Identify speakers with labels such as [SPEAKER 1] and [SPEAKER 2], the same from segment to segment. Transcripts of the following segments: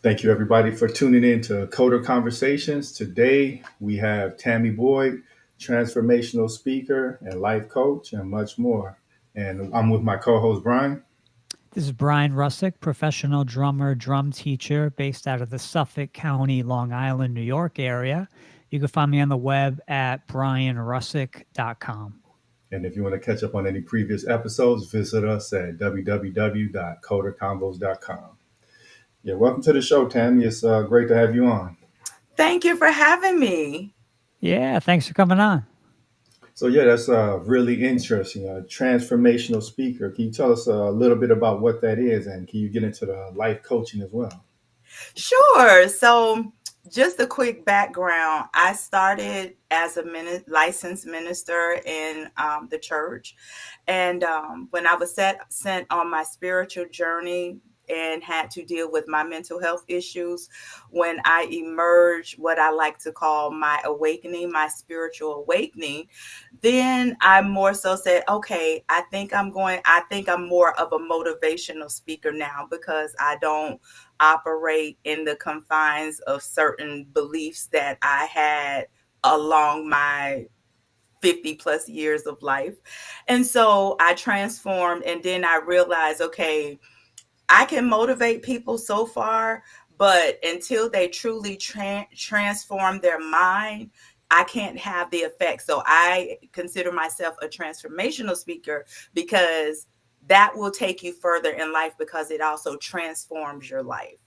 [SPEAKER 1] Thank you, everybody, for tuning in to Coder Conversations. Today, we have Tammy Boyd, transformational speaker and life coach, and much more. And I'm with my co host, Brian.
[SPEAKER 2] This is Brian Russick, professional drummer, drum teacher based out of the Suffolk County, Long Island, New York area. You can find me on the web at brianrussick.com.
[SPEAKER 1] And if you want to catch up on any previous episodes, visit us at www.codercombos.com. Yeah, welcome to the show, Tammy. It's great to have you on.
[SPEAKER 3] Thank you for having me.
[SPEAKER 2] Yeah, thanks for coming on.
[SPEAKER 1] So, yeah, that's really interesting. A transformational speaker. Can you tell us a little bit about what that is? And can you get into the life coaching as well?
[SPEAKER 3] Sure. So, just a quick background. I started as a licensed minister in the church. And when I was sent on my spiritual journey and had to deal with my mental health issues, when I emerged, what I like to call my awakening, my spiritual awakening, then I more so said, okay, I think I'm more of a motivational speaker now because I don't operate in the confines of certain beliefs that I had along my 50 plus years of life. And so I transformed, and then I realized, okay, I can motivate people so far, but until they truly transform their mind, I can't have the effect. So I consider myself a transformational speaker because that will take you further in life because it also transforms your life.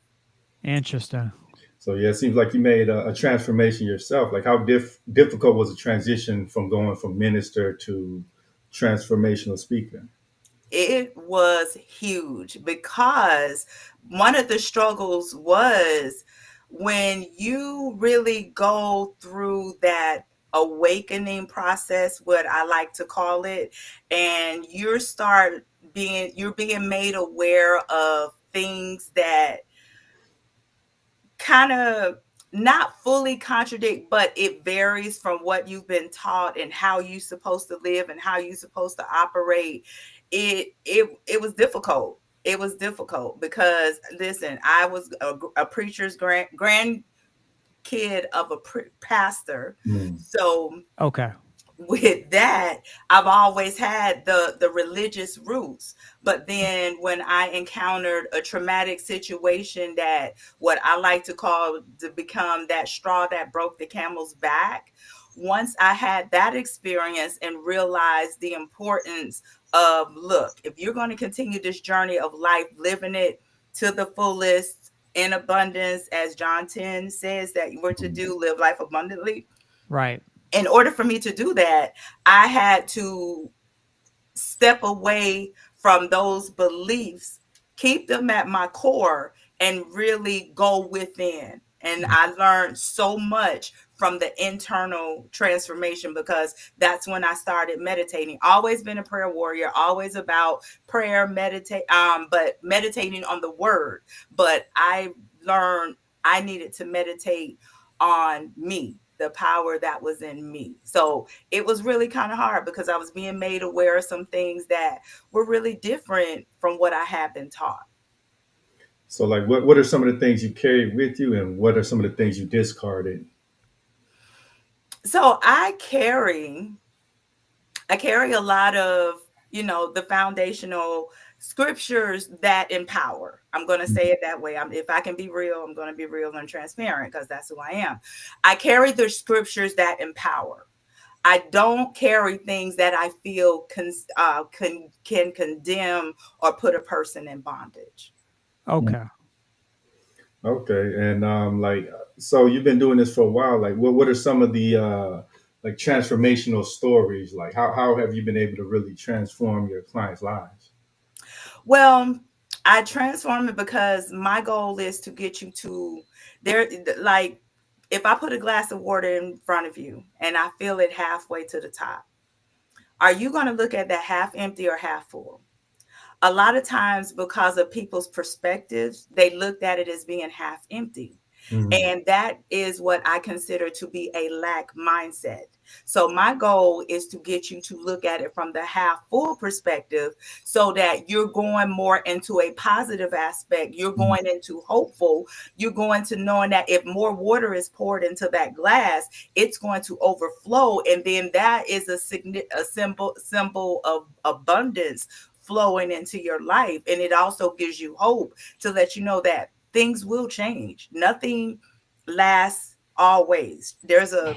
[SPEAKER 2] Interesting.
[SPEAKER 1] So yeah, it seems like you made a transformation yourself. Like how difficult was the transition from going from minister to transformational speaker?
[SPEAKER 3] It was huge because one of the struggles was when you really go through that awakening process, what I like to call it, and you're being made aware of things that kind of not fully contradict, but it varies from what you've been taught and how you're supposed to live and how you're supposed to operate. It was difficult. It was difficult because listen, I was a preacher's grand kid of a pastor,
[SPEAKER 1] Mm.
[SPEAKER 3] so
[SPEAKER 2] Okay.
[SPEAKER 3] with that, I've always had the religious roots. But then when I encountered a traumatic situation, that what I like to call to become that straw that broke the camel's back, once I had that experience and realized the importance of, look, if you're going to continue this journey of life, living it to the fullest in abundance, as John 10 says that we're to do, live life abundantly.
[SPEAKER 2] Right.
[SPEAKER 3] In order for me to do that, I had to step away from those beliefs, keep them at my core, and really go within. And I learned so much from the internal transformation because that's when I started meditating. Always been a prayer warrior, always about prayer, but meditating on the word. But I learned I needed to meditate on me, the power that was in me. So it was really kind of hard because I was being made aware of some things that were really different from what I had been taught.
[SPEAKER 1] So like what are some of the things you carried with you and what are some of the things you discarded?
[SPEAKER 3] So I carry a lot of, the foundational scriptures that empower. I'm going to say it that way. If I can be real, I'm going to be real and transparent because that's who I am. I carry the scriptures that empower. I don't carry things that I feel can condemn or put a person in bondage.
[SPEAKER 2] Okay.
[SPEAKER 1] Okay, and so you've been doing this for a while. Like, what are some of the like transformational stories? Like, how have you been able to really transform your clients' lives?
[SPEAKER 3] Well, I transform it because my goal is to get you to there. Like, if I put a glass of water in front of you and I fill it halfway to the top, are you going to look at that half empty or half full? A lot of times, because of people's perspectives, they looked at it as being half empty.
[SPEAKER 1] Mhm.
[SPEAKER 3] And that is what I consider to be a lack mindset. So my goal is to get you to look at it from the half full perspective so that you're going more into a positive aspect. You're
[SPEAKER 1] Mhm.
[SPEAKER 3] going into hopeful. You're going to knowing that if more water is poured into that glass, it's going to overflow. And then that is a symbol of abundance flowing into your life. And it also gives you hope to let you know that things will change. Nothing lasts always. There's a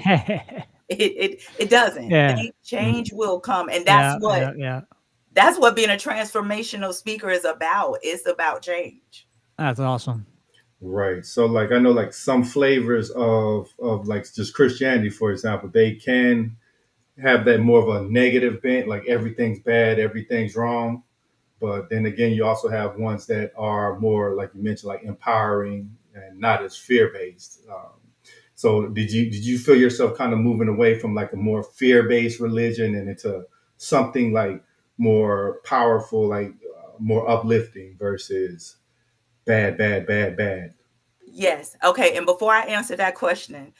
[SPEAKER 3] it doesn't.
[SPEAKER 2] Yeah.
[SPEAKER 3] Change will come, and
[SPEAKER 2] Yeah. Yeah. Yeah.
[SPEAKER 3] that's what being a transformational speaker is about. It's about change.
[SPEAKER 2] That's awesome.
[SPEAKER 1] Right. So like I know like some flavors of like just Christianity, for example, they can have that more of a negative bent, like everything's bad, everything's wrong. But then again, you also have ones that are more, like you mentioned, like empowering and not as fear based. So did you feel yourself kind of moving away from like a more fear based religion and into something like more powerful, like more uplifting versus bad, bad, bad, bad?
[SPEAKER 3] Yes. Okay. And before I answer that question,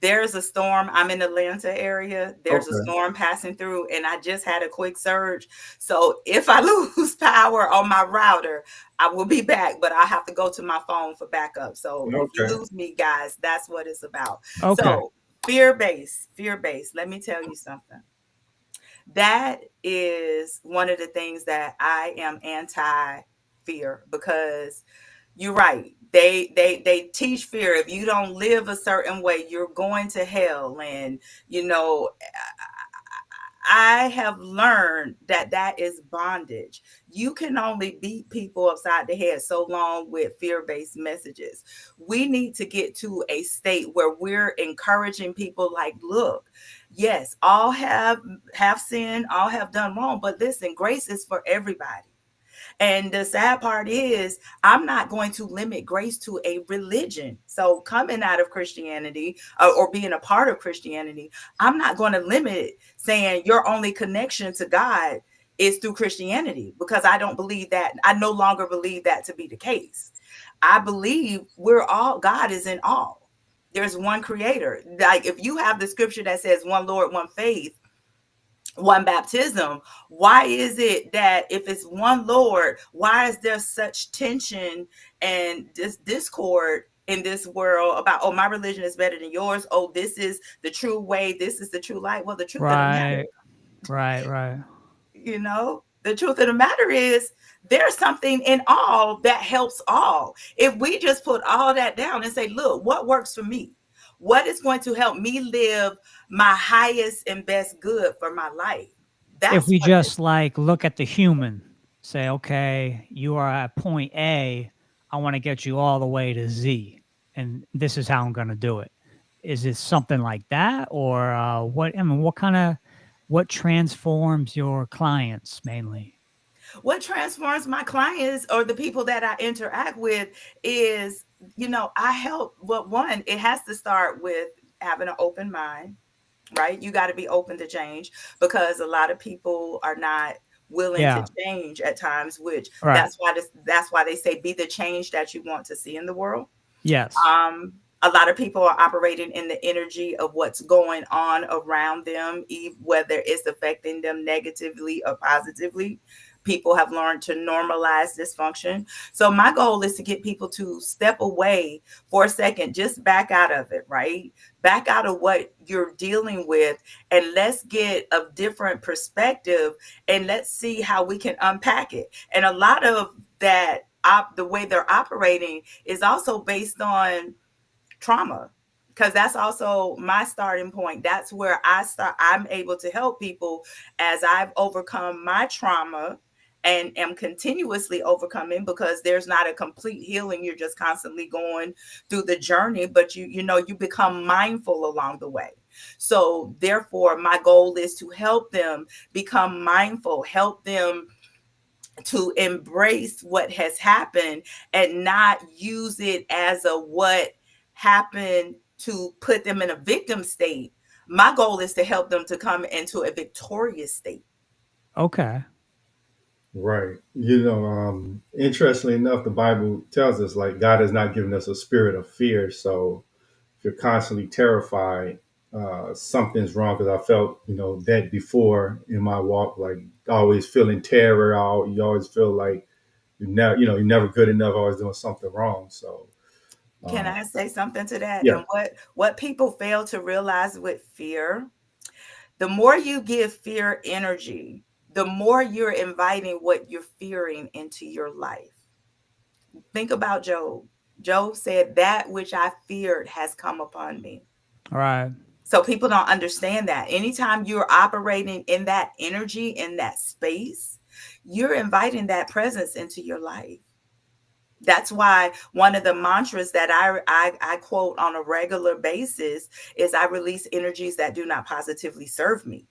[SPEAKER 3] there's a storm. I'm in the Atlanta area. There's a
[SPEAKER 1] Okay.
[SPEAKER 3] storm passing through, and I just had a quick surge. So if I lose power on my router, I will be back, but I have to go to my phone for backup. So if you
[SPEAKER 1] Okay.
[SPEAKER 3] lose me, guys, that's what it's about.
[SPEAKER 2] Okay.
[SPEAKER 3] So fear based. Let me tell you something. That is one of the things that I am anti fear because you're right. They teach fear. If you don't live a certain way, you're going to hell. And you know, I have learned that that is bondage. You can only beat people upside the head so long with fear-based messages. We need to get to a state where we're encouraging people like, look, yes, all have sinned, all have done wrong, but listen, grace is for everybody. And the sad part is, I'm not going to limit grace to a religion. So, coming out of Christianity or being a part of Christianity, I'm not going to limit it saying your only connection to God is through Christianity because I don't believe that. I no longer believe that to be the case. I believe we're all, God is in all. There's one creator. Like if you have the scripture that says one Lord, one faith, one baptism, why is it that if it's one Lord, why is there such tension and this discord in this world about, oh, my religion is better than yours, oh, this is the true way, this is the true light? Well, the truth of the matter,
[SPEAKER 2] Right. Right. Right.
[SPEAKER 3] the truth of the matter is there's something in all that helps all. If we just put all that down and say, look, what works for me, what is going to help me live my highest and best good for my life,
[SPEAKER 2] If
[SPEAKER 3] that's
[SPEAKER 2] we
[SPEAKER 3] what
[SPEAKER 2] just like look at the human, say, okay, you are at point A, I want to get you all the way to Z, and this is how I'm going to do it. Is it something like that, or what? I mean, what transforms your clients mainly?
[SPEAKER 3] what transforms my clients or the people that I interact with is, I help. Well, one, it has to start with having an open mind, right? You got to be open to change because a lot of people are not willing to
[SPEAKER 2] Yeah.
[SPEAKER 3] change at times, which
[SPEAKER 2] Right.
[SPEAKER 3] that's why they say be the change that you want to see in the world.
[SPEAKER 2] Yes.
[SPEAKER 3] A lot of people are operating in the energy of what's going on around them, whether it's affecting them negatively or positively. People have learned to normalize dysfunction. So, my goal is to get people to step away for a second, just back out of it, right? Back out of what you're dealing with, and let's get a different perspective and let's see how we can unpack it. And a lot of that, the way they're operating is also based on trauma, because that's also my starting point. That's where I'm able to help people as I've overcome my trauma and am continuously overcoming, because there's not a complete healing. You're just constantly going through the journey, but you become mindful along the way. So therefore my goal is to help them become mindful, help them to embrace what has happened and not use it as a what happened to put them in a victim state. My goal is to help them to come into a victorious state.
[SPEAKER 2] Okay.
[SPEAKER 1] Right. Interestingly enough, the Bible tells us like God has not given us a spirit of fear. So if you're constantly terrified, something's wrong. Because I felt, that before in my walk, like always feeling terror. You always feel like you're never good enough. Always doing something wrong. So
[SPEAKER 3] Can
[SPEAKER 1] uh,
[SPEAKER 3] I say something to that?
[SPEAKER 1] yeah,
[SPEAKER 3] And what people fail to realize with fear, the more you give fear energy, the more you're inviting what you're fearing into your life. Think about Job. Job said, "That which I feared has come upon me."
[SPEAKER 2] Right.
[SPEAKER 3] So people don't understand that. Anytime you're operating in that energy, in that space, you're inviting that presence into your life. That's why one of the mantras that I quote on a regular basis is, I release energies that do not positively serve me,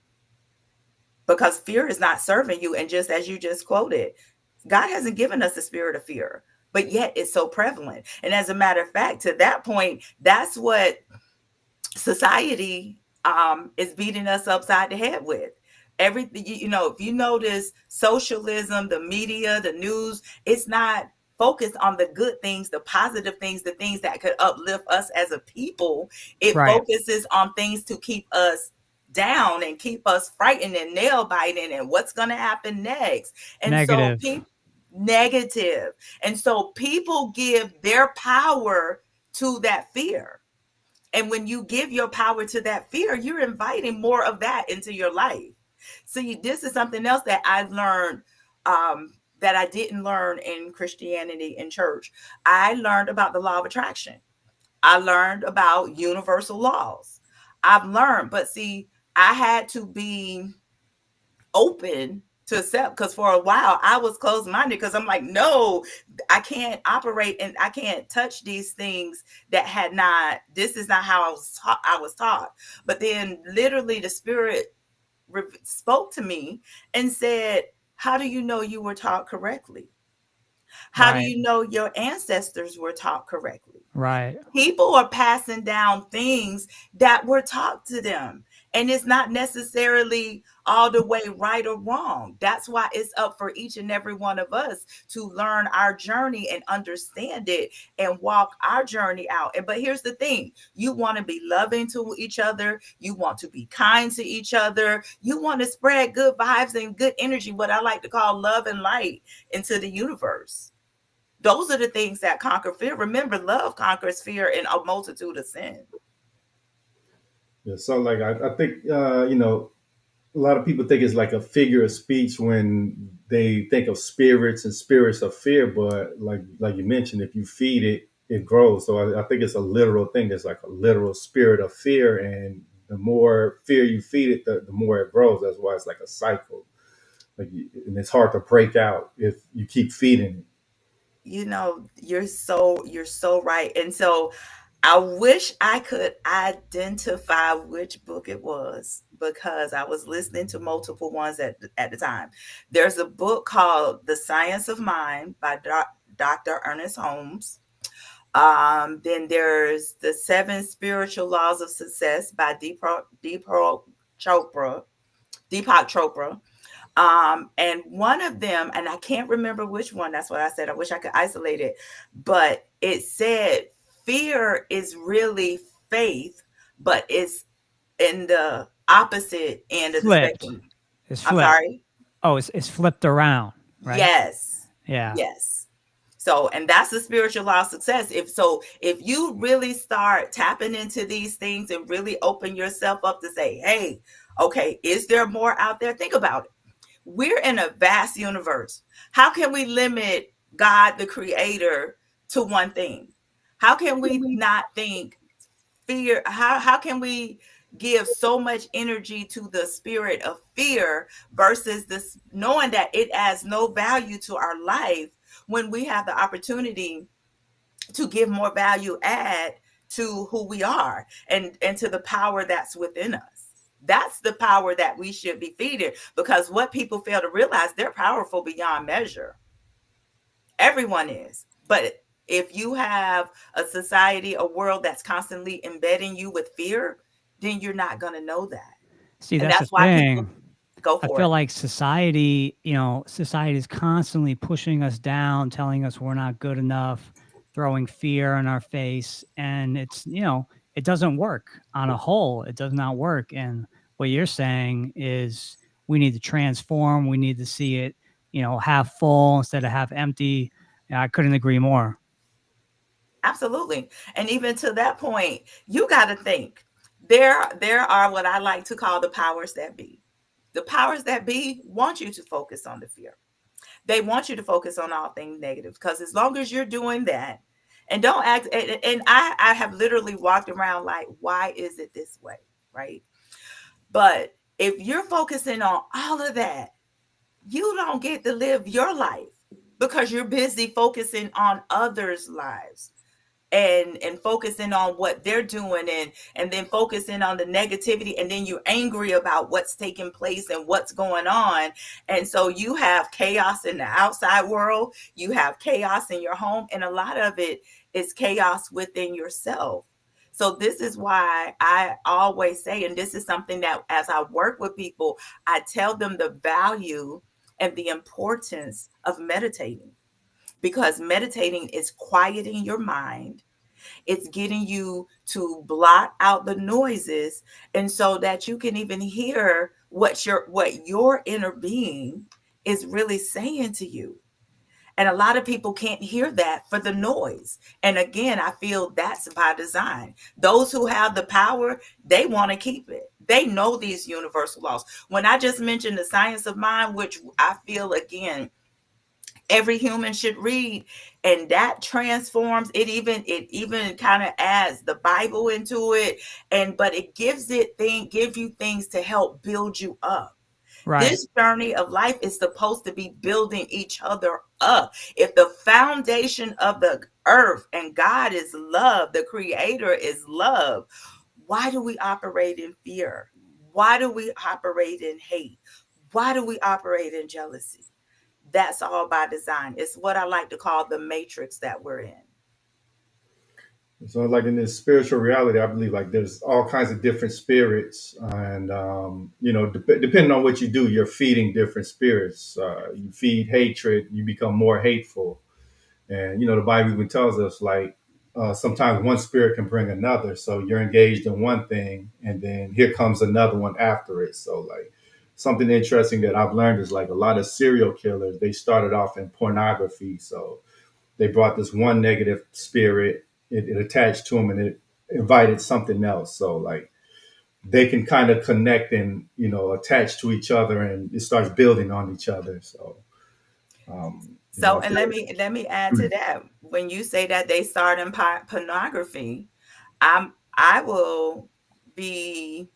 [SPEAKER 3] because fear is not serving you. And just as you just quoted, God hasn't given us a spirit of fear, but yet it's so prevalent. And as a matter of fact, to that point, that's what society is beating us upside the head with. Everything, if you notice, socialism, the media, the news, it's not focused on the good things, the positive things, the things that could uplift us as a people. It
[SPEAKER 2] Right.
[SPEAKER 3] focuses on things to keep us down and keep us frightened and nail biting and what's going to happen next. And so
[SPEAKER 2] Negative.
[SPEAKER 3] people, negative. And so people give their power to that fear. And when you give your power to that fear, you're inviting more of that into your life. See, this is something else that I've learned, that I didn't learn in Christianity in church. I learned about the law of attraction. I learned about universal laws. I've learned, but see, I had to be open to accept, because for a while I was closed minded, because I'm like, no, I can't operate and I can't touch these things that had not, this is not how I was taught. But then literally the spirit spoke to me and said, how do you know you were taught correctly? How do
[SPEAKER 2] Right.
[SPEAKER 3] you know your ancestors were taught correctly?
[SPEAKER 2] Right.
[SPEAKER 3] People are passing down things that were taught to them. And it's not necessarily all the way right or wrong. That's why it's up for each and every one of us to learn our journey and understand it and walk our journey out. And but here's the thing, you want to be loving to each other, you want to be kind to each other, you want to spread good vibes and good energy, what I like to call love and light, into the universe. Those are the things that conquer fear. Remember, love conquers fear and a multitude of sin.
[SPEAKER 1] yeah. So like I think a lot of people think it's like a figure of speech when they think of spirits and spirits of fear, but like you mentioned, if you feed it, it grows. So I think it's a literal thing. There's like a literal spirit of fear, and the more fear you feed it, the more it grows. That's why it's like a cycle. And it's hard to break out if you keep feeding it.
[SPEAKER 3] You're so right. And so I wish I could identify which book it was, because I was listening to multiple ones at the time. There's a book called The Science of Mind by Dr. Ernest Holmes. Then there's The Seven Spiritual Laws of Success by Chopra, Deepak Chopra. And one of them, and I can't remember which one, that's what I said. I wish I could isolate it, but it said fear is really faith, but it's in the opposite end of the
[SPEAKER 2] Flipped.
[SPEAKER 3] spectrum.
[SPEAKER 2] It's
[SPEAKER 3] I'm
[SPEAKER 2] flipped.
[SPEAKER 3] sorry.
[SPEAKER 2] Oh, it's flipped around, right?
[SPEAKER 3] Yes.
[SPEAKER 2] Yeah.
[SPEAKER 3] Yes. So, and that's the spiritual law of success. If you really start tapping into these things and really open yourself up to say, hey, okay, is there more out there? Think about it. We're in a vast universe. How can we limit God, the creator, to one thing? How can we not think fear? How can we give so much energy to the spirit of fear versus this knowing that it adds no value to our life, when we have the opportunity to give more value add to who we are and to the power that's within us? That's the power that we should be feeding, because what people fail to realize, they're powerful beyond measure. Everyone is. But if you have a society, a world that's constantly embedding you with fear, then you're not going to know that.
[SPEAKER 2] See,
[SPEAKER 3] And
[SPEAKER 2] that's the
[SPEAKER 3] that's why people,
[SPEAKER 2] thing.
[SPEAKER 3] Go
[SPEAKER 2] I
[SPEAKER 3] for
[SPEAKER 2] feel
[SPEAKER 3] it.
[SPEAKER 2] like society, society is constantly pushing us down, telling us we're not good enough, throwing fear in our face. And it doesn't work on a whole. It does not work. And what you're saying is we need to transform. We need to see it, half full instead of half empty. Yeah, I couldn't agree more.
[SPEAKER 3] Absolutely. And even to that point, you got to think there are what I like to call the powers that be. The powers that be want you to focus on the fear. They want you to focus on all things negative because as long as you're doing that and don't act, and I have literally walked around like, why is it this way? Right. But if you're focusing on all of that, you don't get to live your life because you're busy focusing on others' lives and focusing on what they're doing and then focusing on the negativity, and then you're angry about what's taking place and what's going on. And so you have chaos in the outside world, you have chaos in your home, and a lot of it is chaos within yourself. So this is why I always say, and this is something that as I work with people, I tell them the value and the importance of meditating, because meditating is quieting your mind. It's getting you to block out the noises, and so that you can even hear what your inner being is really saying to you. And a lot of people can't hear that for the noise. And again, I feel that's by design. Those who have the power, they want to keep it. They know these universal laws. When I just mentioned the science of mind, which I feel again every human should read, and that transforms it, even kind of adds the Bible into it, and but it give you things to help build you up.
[SPEAKER 2] Right.
[SPEAKER 3] This journey of life is supposed to be building each other up. If the foundation of the earth and God is love, the creator is love, why do we operate in fear? Why do we operate in hate? Why do we operate in jealousy? That's all by design. It's what I like to call the matrix that we're in.
[SPEAKER 1] So, like in this spiritual reality, I believe like there's all kinds of different spirits, and depending on what you do, you're feeding different spirits. You feed hatred, you become more hateful, and the Bible even tells us like sometimes one spirit can bring another. So you're engaged in one thing, and then here comes another one after it. So like something interesting that I've learned is like a lot of serial killers, they started off in pornography. So they brought this one negative spirit, it attached to them, and it invited something else. So like they can kind of connect and attach to each other, and it starts building on each other. So
[SPEAKER 3] So,
[SPEAKER 1] I
[SPEAKER 3] and
[SPEAKER 1] feel
[SPEAKER 3] let me add to that. When you say that they start in pornography, I will be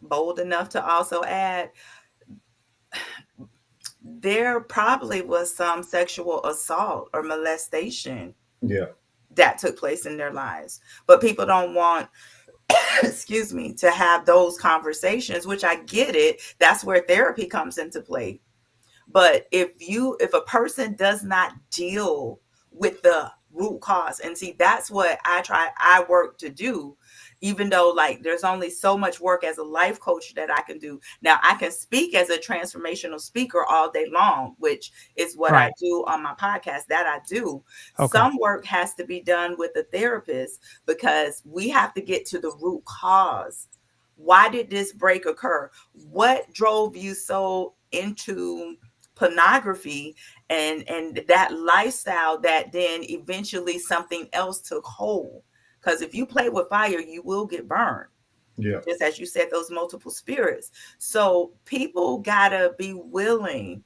[SPEAKER 3] bold enough to also add there probably was some sexual assault or molestation
[SPEAKER 1] yeah,
[SPEAKER 3] that took place in their lives, but people don't want excuse me, to have those conversations, which I get it. That's where therapy comes into play. But if a person does not deal with the root cause, and see, that's what I work to do, even though like there's only so much work as a life coach that I can do. Now I can speak as a transformational speaker all day long, which is what I
[SPEAKER 2] Right.
[SPEAKER 3] do on my podcast, that I do.
[SPEAKER 2] Okay.
[SPEAKER 3] Some work has to be done with a therapist because we have to get to the root cause. Why did this break occur? What drove you so into pornography and that lifestyle that then eventually something else took hold? Because if you play with fire, you will get burned,
[SPEAKER 1] yeah.
[SPEAKER 3] just as you said, those multiple spirits. So people gotta be willing,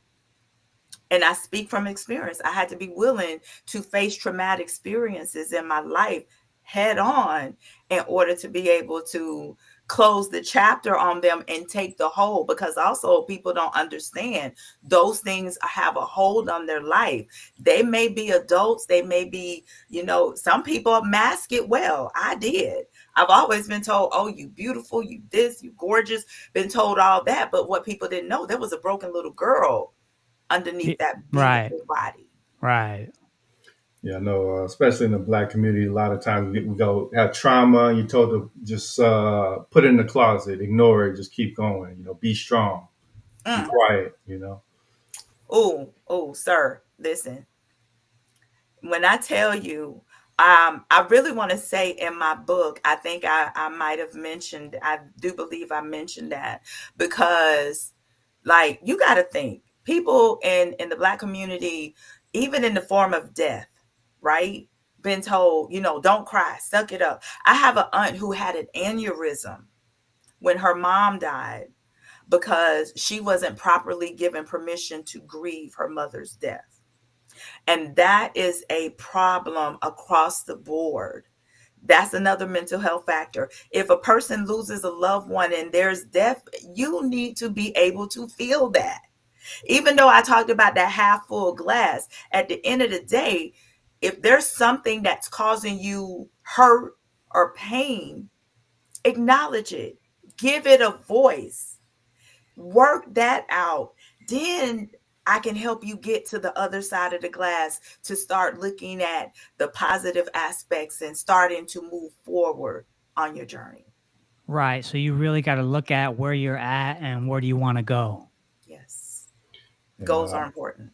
[SPEAKER 3] and I speak from experience, I had to be willing to face traumatic experiences in my life head on in order to be able to close the chapter on them and take the hold. Because also people don't understand those things have a hold on their life. They may be adults, they may be, some people mask it well. I did. I've always been told, oh, you beautiful, you this, you gorgeous, been told all that. But what people didn't know, there was a broken little girl underneath that
[SPEAKER 2] Right.
[SPEAKER 3] beautiful body.
[SPEAKER 2] Right.
[SPEAKER 1] Yeah, no, especially in the black community, a lot of times we go have trauma. And you told to just put it in the closet, ignore it, just keep going. Be strong. be
[SPEAKER 3] Mm.
[SPEAKER 1] quiet, you know.
[SPEAKER 3] Oh, sir, listen. When I tell you, I really want to say in my book, I think I might have mentioned, I do believe I mentioned that because, like, you got to think people in the Black community, even in the form of death, right? Been told, don't cry, suck it up. I have an aunt who had an aneurysm when her mom died because she wasn't properly given permission to grieve her mother's death. And that is a problem across the board. That's another mental health factor. If a person loses a loved one and there's death, you need to be able to feel that. Even though I talked about that half full glass, at the end of the day, if there's something that's causing you hurt or pain, acknowledge it, give it a voice, work that out. Then I can help you get to the other side of the glass to start looking at the positive aspects and starting to move forward on your journey.
[SPEAKER 2] Right. So you really got to look at where you're at and where do you want to go.
[SPEAKER 3] Yes.
[SPEAKER 1] And
[SPEAKER 3] Goals are important.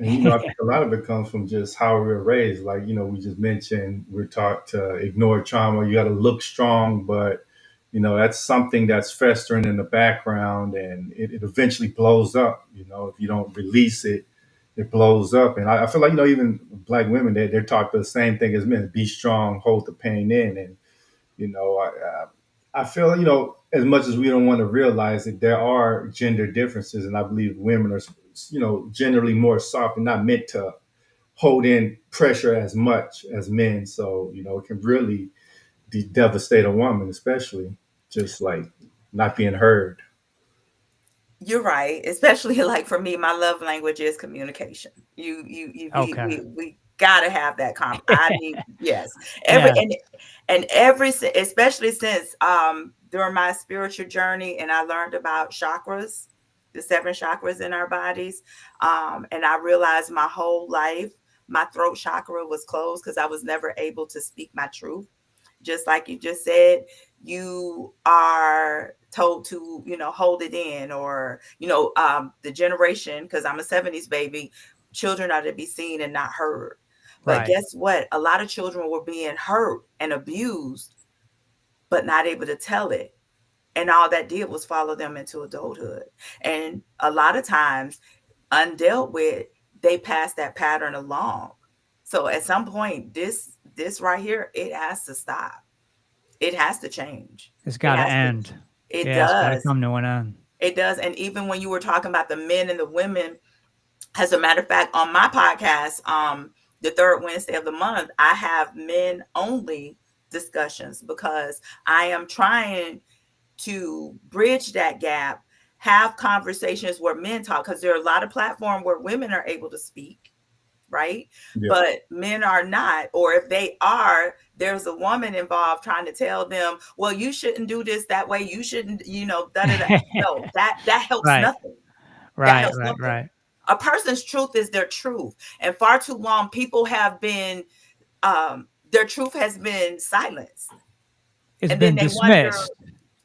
[SPEAKER 1] I think a lot of it comes from just how we were raised. Like, we just mentioned we're taught to ignore trauma. You got to look strong, but that's something that's festering in the background, and it eventually blows up. If you don't release it, it blows up. And I feel like even Black women, they're taught the same thing as men: be strong, hold the pain in. And you know, I feel as much as we don't want to realize it, there are gender differences, and I believe women are generally more soft and not meant to hold in pressure as much as men. So it can really devastate a woman, especially just like not being heard.
[SPEAKER 3] You're right, especially like for me, my love language is communication. You
[SPEAKER 2] Okay.
[SPEAKER 3] we gotta have that I need, yes, every
[SPEAKER 2] Yeah.
[SPEAKER 3] and every especially since during my spiritual journey and I learned about chakras, the seven chakras in our bodies, and I realized my whole life my throat chakra was closed because I was never able to speak my truth. Just like you just said, you are told to, hold it in, or, the generation, because I'm a 70s baby, children are to be seen and not heard. But
[SPEAKER 2] Right.
[SPEAKER 3] guess what? A lot of children were being hurt and abused, but not able to tell it. And all that did was follow them into adulthood. And a lot of times, undealt with, they pass that pattern along. So at some point, this right here, it has to stop. It has to change.
[SPEAKER 2] It's
[SPEAKER 3] It
[SPEAKER 2] got to
[SPEAKER 3] has to.
[SPEAKER 2] end.
[SPEAKER 3] It
[SPEAKER 2] Yeah. It's got to
[SPEAKER 3] does.
[SPEAKER 2] come to an end.
[SPEAKER 3] It does. And even when you were talking about the men and the women, as a matter of fact, on my podcast, the third Wednesday of the month, I have men only discussions because I am trying to bridge that gap, have conversations where men talk, because there are a lot of platforms where women are able to speak, right?
[SPEAKER 1] Yeah.
[SPEAKER 3] But men are not, or if they are, there's a woman involved trying to tell them, well, you shouldn't do this that way, you shouldn't, da da da. No, that helps
[SPEAKER 2] Right.
[SPEAKER 3] nothing. That
[SPEAKER 2] Right.
[SPEAKER 3] helps
[SPEAKER 2] Right.
[SPEAKER 3] nothing.
[SPEAKER 2] Right.
[SPEAKER 3] A person's truth is their truth, and far too long people have been, their truth has been silenced,
[SPEAKER 2] It's
[SPEAKER 3] and then
[SPEAKER 2] been
[SPEAKER 3] they wonder.
[SPEAKER 2] dismissed.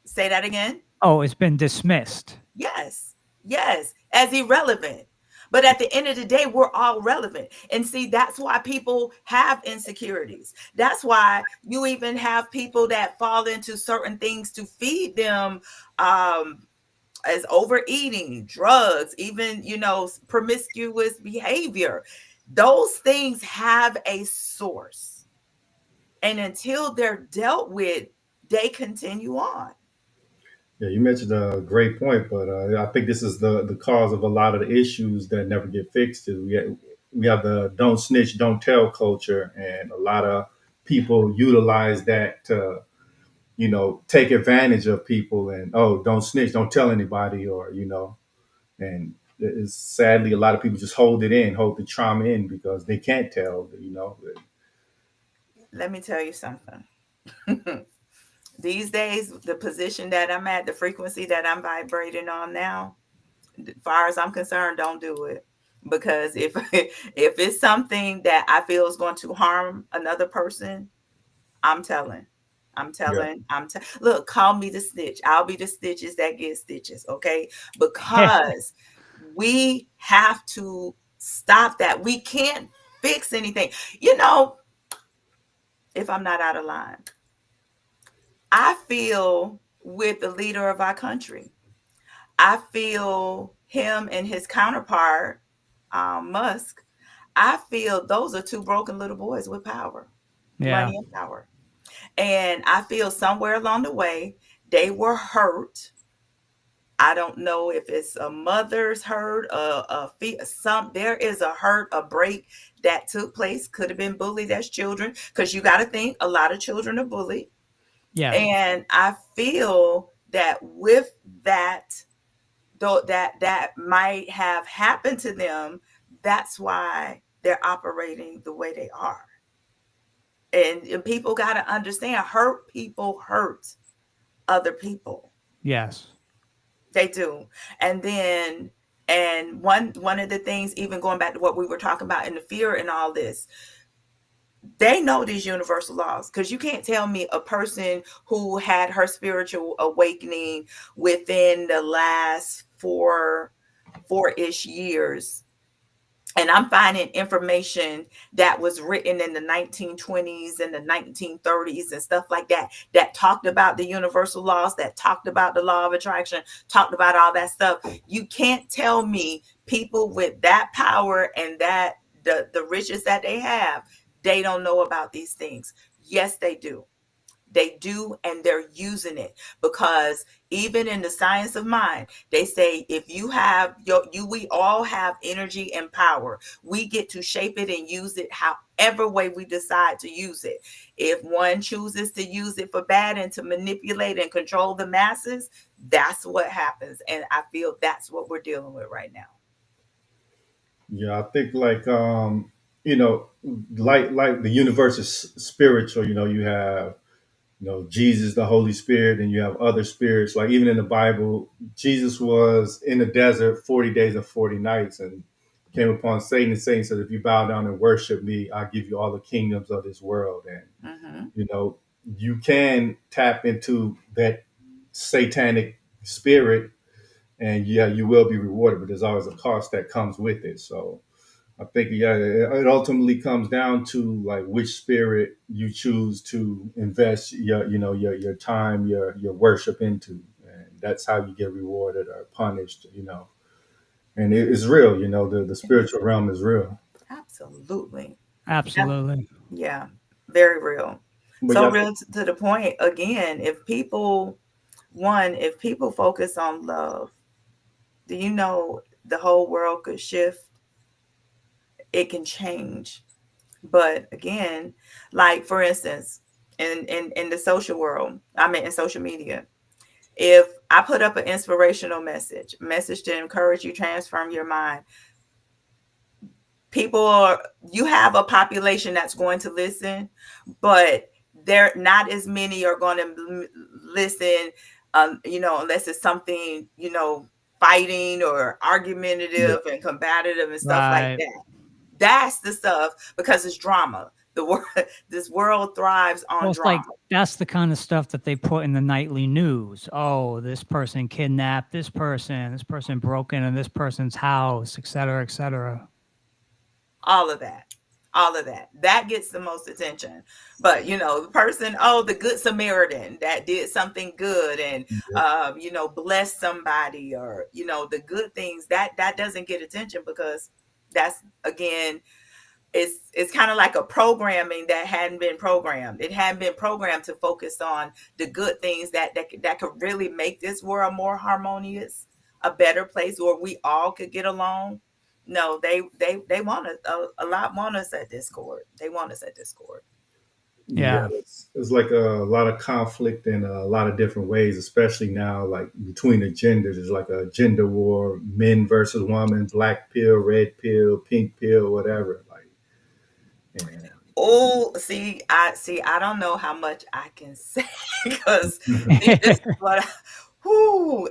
[SPEAKER 3] Say that again.
[SPEAKER 2] Oh, it's been dismissed.
[SPEAKER 3] Yes, yes, as irrelevant. But at the end of the day, we're all relevant. And see, that's why people have insecurities. That's why you even have people that fall into certain things to feed them, um, as overeating, drugs, even, promiscuous behavior. Those things have a source. And until they're dealt with, they continue on.
[SPEAKER 1] Yeah, you mentioned a great point, but I think this is the cause of a lot of the issues that never get fixed. Is we have the don't snitch, don't tell culture, and a lot of people utilize that to take advantage of people. And oh, don't snitch, don't tell anybody, or and it's sadly a lot of people just hold it in, hold the trauma in because they can't tell.
[SPEAKER 3] Let me tell you something. These days, the position that I'm at, the frequency that I'm vibrating on now, as far as I'm concerned, don't do it. Because if if it's something that I feel is going to harm another person, I'm telling.
[SPEAKER 1] Yeah.
[SPEAKER 3] Look, call me the snitch. I'll be the stitches that get stitches, okay? Because we have to stop that. We can't fix anything. You know, if I'm not out of line, I feel with the leader of our country. I feel him and his counterpart, Musk. I feel those are two broken little boys with power,
[SPEAKER 2] Yeah.
[SPEAKER 3] money and power. And I feel somewhere along the way, they were hurt. I don't know if it's a mother's hurt, there is a hurt, a break that took place. Could have been bullied as children, because you got to think a lot of children are bullied.
[SPEAKER 2] Yes.
[SPEAKER 3] And I feel that with that, though that might have happened to them, that's why they're operating the way they are. And people got to understand, hurt people hurt other people.
[SPEAKER 2] Yes.
[SPEAKER 3] They do. And then, and one of the things, even going back to what we were talking about in the fear and all this, they know these universal laws, because you can't tell me a person who had her spiritual awakening within the last four-ish years, and I'm finding information that was written in the 1920s and the 1930s and stuff like that, that talked about the universal laws, that talked about the law of attraction, talked about all that stuff. You can't tell me people with that power and that the riches that they have, they don't know about these things. Yes, they do. They do, and they're using it, because even in the science of mind, they say if you have we all have energy and power. We get to shape it and use it however way we decide to use it. If one chooses to use it for bad and to manipulate and control the masses, that's what happens. And I feel that's what we're dealing with right now.
[SPEAKER 1] Yeah, I think you know, like the universe is spiritual. You have Jesus, the Holy Spirit, and you have other spirits. Like even in the Bible, Jesus was in the desert 40 days and 40 nights and came upon Satan, and Satan said, if you bow down and worship me, I'll give you all the kingdoms of this world. And
[SPEAKER 3] Hmm.
[SPEAKER 1] you know, you can tap into that satanic spirit, and yeah, you will be rewarded, but there's always a cost that comes with it. So I think, yeah, it ultimately comes down to like which spirit you choose to invest your time, your worship into, and that's how you get rewarded or punished. And it is real. The
[SPEAKER 3] It is
[SPEAKER 1] spiritual realm is real.
[SPEAKER 3] absolutely.
[SPEAKER 2] Absolutely.
[SPEAKER 3] Yeah, very real.
[SPEAKER 1] But
[SPEAKER 3] So
[SPEAKER 1] yeah,
[SPEAKER 3] real to the point, again, if people focus on love, do you know the whole world could shift? It can change. But again, like for instance, in the social world, I mean in social media, if I put up an inspirational message to encourage you, transform your mind, people are you have a population that's going to listen, but there not as many are going to listen, unless it's something, fighting or
[SPEAKER 1] yeah,
[SPEAKER 3] argumentative and combative and stuff like
[SPEAKER 2] Right.
[SPEAKER 3] that. That's the stuff, because it's drama. The world This world thrives on
[SPEAKER 2] Well, it's like
[SPEAKER 3] drama.
[SPEAKER 2] that's the kind of stuff that they put in the nightly news. Oh, this person kidnapped this person broke into this person's house, et cetera, et cetera.
[SPEAKER 3] All of that, that gets the most attention. But the person, oh, the good Samaritan that did something good and
[SPEAKER 1] yeah,
[SPEAKER 3] blessed somebody, or the good things, that doesn't get attention, because that's, again, it's kind of like a programming that hadn't been programmed. It hadn't been programmed to focus on the good things that could really make this world more harmonious, a better place where we all could get along. No, they want us, a lot want us at discord. They want us at discord.
[SPEAKER 1] yeah.
[SPEAKER 2] Yeah.
[SPEAKER 1] It's like a lot of conflict in a lot of different ways, especially now, like between the genders. It's like a gender war: men versus women, black pill, red pill, pink pill, whatever. Like, and
[SPEAKER 3] Oh, I don't know how much I can say, because see, this is what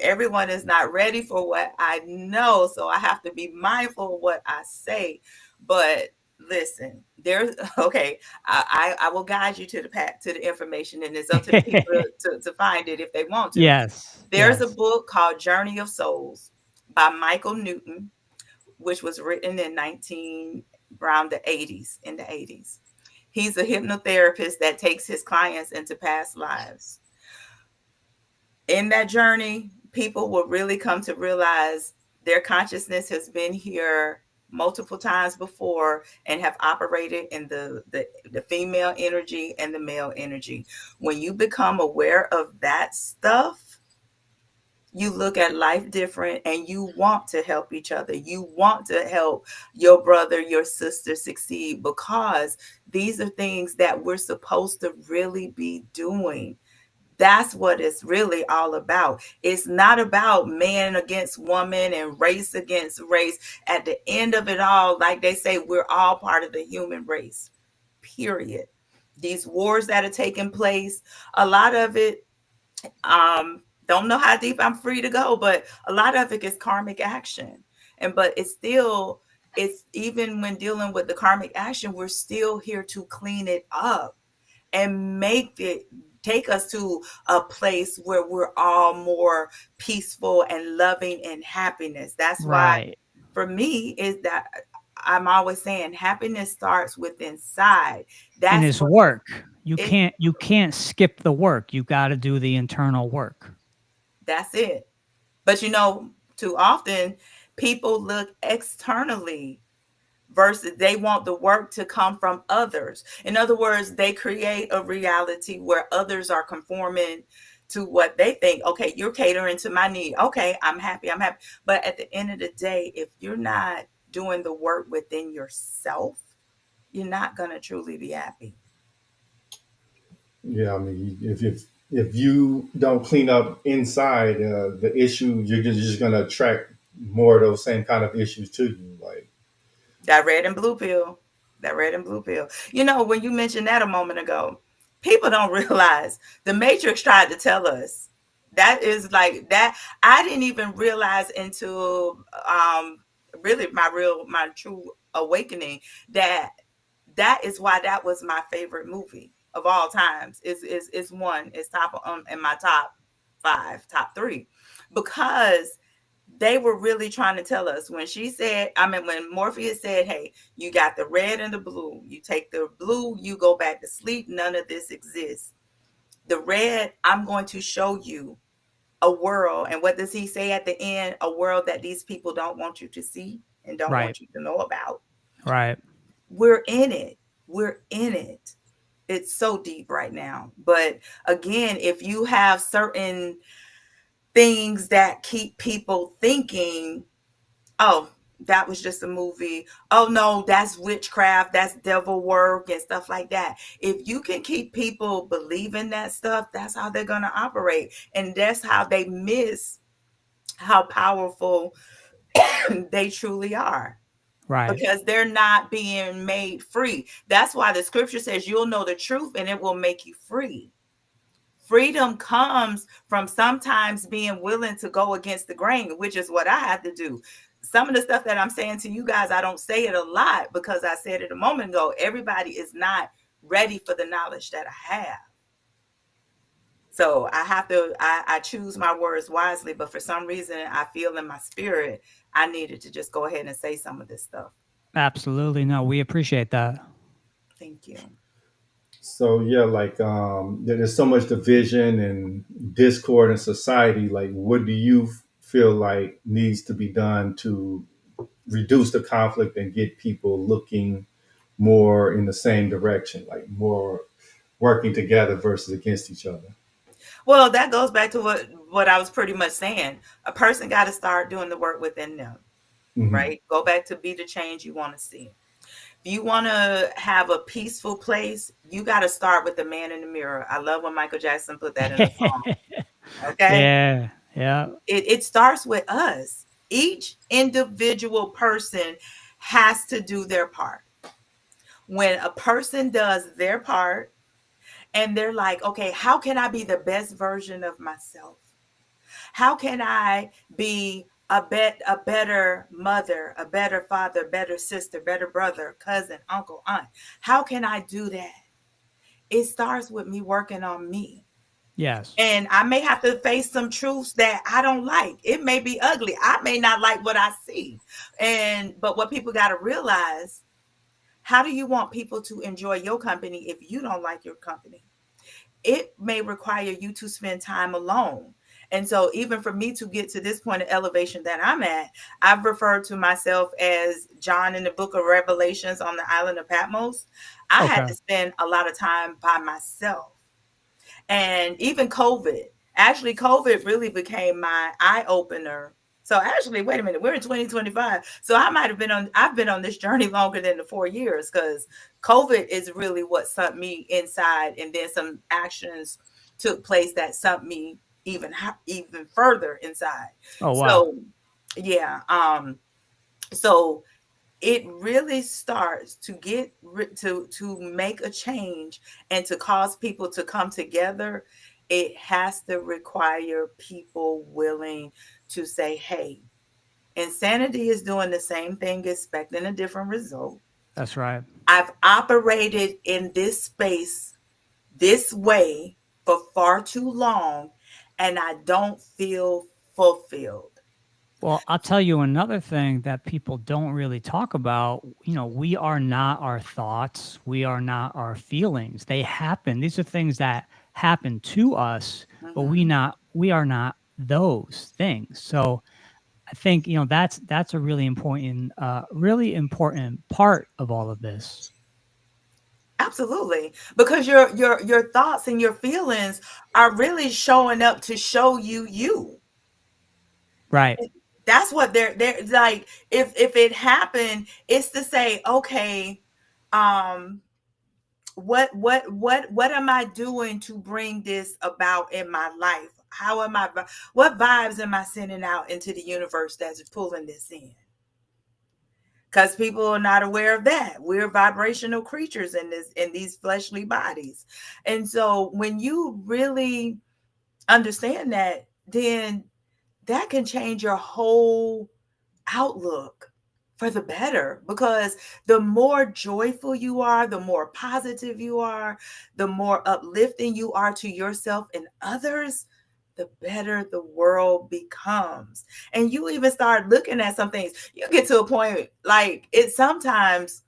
[SPEAKER 3] everyone is not ready for what I know, so I have to be mindful of what I say. But Listen, there's okay. I will guide you to the to the information, and it's up to the people to find it if they want to.
[SPEAKER 2] Yes,
[SPEAKER 3] There's a
[SPEAKER 2] yes.
[SPEAKER 3] book called Journey of Souls by Michael Newton, which was written in 19 around the 80s, in the 80s. He's a hypnotherapist that takes his clients into past lives. In that journey, people will really come to realize their consciousness has been here multiple times before and have operated in the female energy and the male energy. When you become aware of that stuff, you look at life different and you want to help each other. You want to help your brother, your sister succeed because these are things that we're supposed to really be doing. That's what it's really all about. It's not about man against woman and race against race. At the end of it all, like they say, we're all part of the human race, period. These wars that are taking place, a lot of it, don't know how deep I'm free to go, but a lot of it is karmic action. And but it's still, it's even when dealing with the karmic action, we're still here to clean it up and make it take us to a place where we're all more peaceful and loving and happiness. That's why
[SPEAKER 2] Right.
[SPEAKER 3] for me is that I'm always saying happiness starts with inside.
[SPEAKER 2] And
[SPEAKER 3] That's
[SPEAKER 2] it's
[SPEAKER 3] what
[SPEAKER 2] work.
[SPEAKER 3] it
[SPEAKER 2] You can't skip the work. You got to do the internal work.
[SPEAKER 3] that's it. But too often people look externally versus they want the work to come from others. In other words, they create a reality where others are conforming to what they think. Okay, you're catering to my need. Okay, I'm happy. I'm happy. But at the end of the day, if you're not doing the work within yourself, you're not going to truly be happy.
[SPEAKER 1] Yeah, I mean, if you don't clean up inside the issue, just going to attract more of those same kind of issues to you. Like,
[SPEAKER 3] That red and blue pill. That red and blue pill. When you mentioned that a moment ago, people don't realize the Matrix tried to tell us. That is like that. I didn't even realize until really my true awakening that that is why that was my favorite movie of all times. Is one. It's top in my top five, top three, because they were really trying to tell us when she said, I mean, when Morpheus said, hey, you got the red and the blue, you take the blue, you go back to sleep, none of this exists. The red, I'm going to show you a world. And what does he say at the end? A world that these people don't want you to see and don't
[SPEAKER 2] Right.
[SPEAKER 3] want you to know about.
[SPEAKER 2] Right.
[SPEAKER 3] We're in it. We're in it. It's so deep right now. But again, if you have certain things that keep people thinking, oh, that was just a movie. Oh no, that's witchcraft, that's devil work and stuff like that. If you can keep people believing that stuff, that's how they're going to operate. And that's how they miss how powerful they truly are
[SPEAKER 2] Right.
[SPEAKER 3] because they're not being made free. That's why the scripture says you'll know the truth and it will make you free. Freedom comes from sometimes being willing to go against the grain, which is what I had to do. Some of the stuff that I'm saying to you guys, I don't say it a lot because I said it a moment ago. Everybody is not ready for the knowledge that I have. So I have to, I choose my words wisely, but for some reason I feel in my spirit, I needed to just go ahead and say some of this stuff.
[SPEAKER 2] Absolutely. No, we appreciate that.
[SPEAKER 3] Thank you.
[SPEAKER 1] so yeah, like there's so much division and discord in society. Like, what do you feel like needs to be done to reduce the conflict and get people looking more in the same direction, like more working together versus against each other?
[SPEAKER 3] Well, that goes back to what I was pretty much saying. A person got to start doing the work within them,
[SPEAKER 1] Hmm.
[SPEAKER 3] right? Go back to be the change you want to see. If you want to have a peaceful place, you got to start with the man in the mirror. I love when Michael Jackson put that in the song. Okay.
[SPEAKER 2] Yeah. Yeah.
[SPEAKER 3] It starts with us. Each individual person has to do their part. When a person does their part and they're like, okay, how can I be the best version of myself? How can I be a better mother, a better father, better sister, better brother, cousin, uncle, aunt. How can I do that? It starts with me working on me.
[SPEAKER 2] Yes.
[SPEAKER 3] And I may have to face some truths that I don't like. It may be ugly. I may not like what I see. And but what people got to realize, how do you want people to enjoy your company if you don't like your company? It may require you to spend time alone. And so, even for me to get to this point of elevation that I'm at, I've referred to myself as John in the book of Revelations on the island of Patmos. I had
[SPEAKER 2] Okay.
[SPEAKER 3] to spend a lot of time by myself. And even COVID, actually, COVID really became my eye opener. So actually, wait a minute, we're in 2025. So I've been on this journey longer than the 4 years, because COVID is really what sent me inside. And then some actions took place that sent me even further inside.
[SPEAKER 2] Oh, wow.
[SPEAKER 3] So yeah, so it really starts to to make a change and to cause people to come together. It has to require people willing to say, hey, insanity is doing the same thing, expecting a different result.
[SPEAKER 2] That's right.
[SPEAKER 3] I've operated in this space this way for far too long, and I don't feel fulfilled.
[SPEAKER 2] Well, I'll tell you another thing that people don't really talk about. We are not our thoughts. We are not our feelings. They happen. These are things that happen to us, but
[SPEAKER 3] Mhm.
[SPEAKER 2] we are not those things. So I think, that's a really important part of all of this.
[SPEAKER 3] Absolutely. Because your thoughts and your feelings are really showing up to show you you.
[SPEAKER 2] Right.
[SPEAKER 3] That's what they're like. If it happened, it's to say, okay, um, what am I doing to bring this about in my life? How am I what vibes am I sending out into the universe that's pulling this in? Because people are not aware of that. We're vibrational creatures in these fleshly bodies. And so when you really understand that, then that can change your whole outlook for the better. Because the more joyful you are, the more positive you are, the more uplifting you are to yourself and others, the better the world becomes. And you even start looking at some things. You get to a point like it sometimes.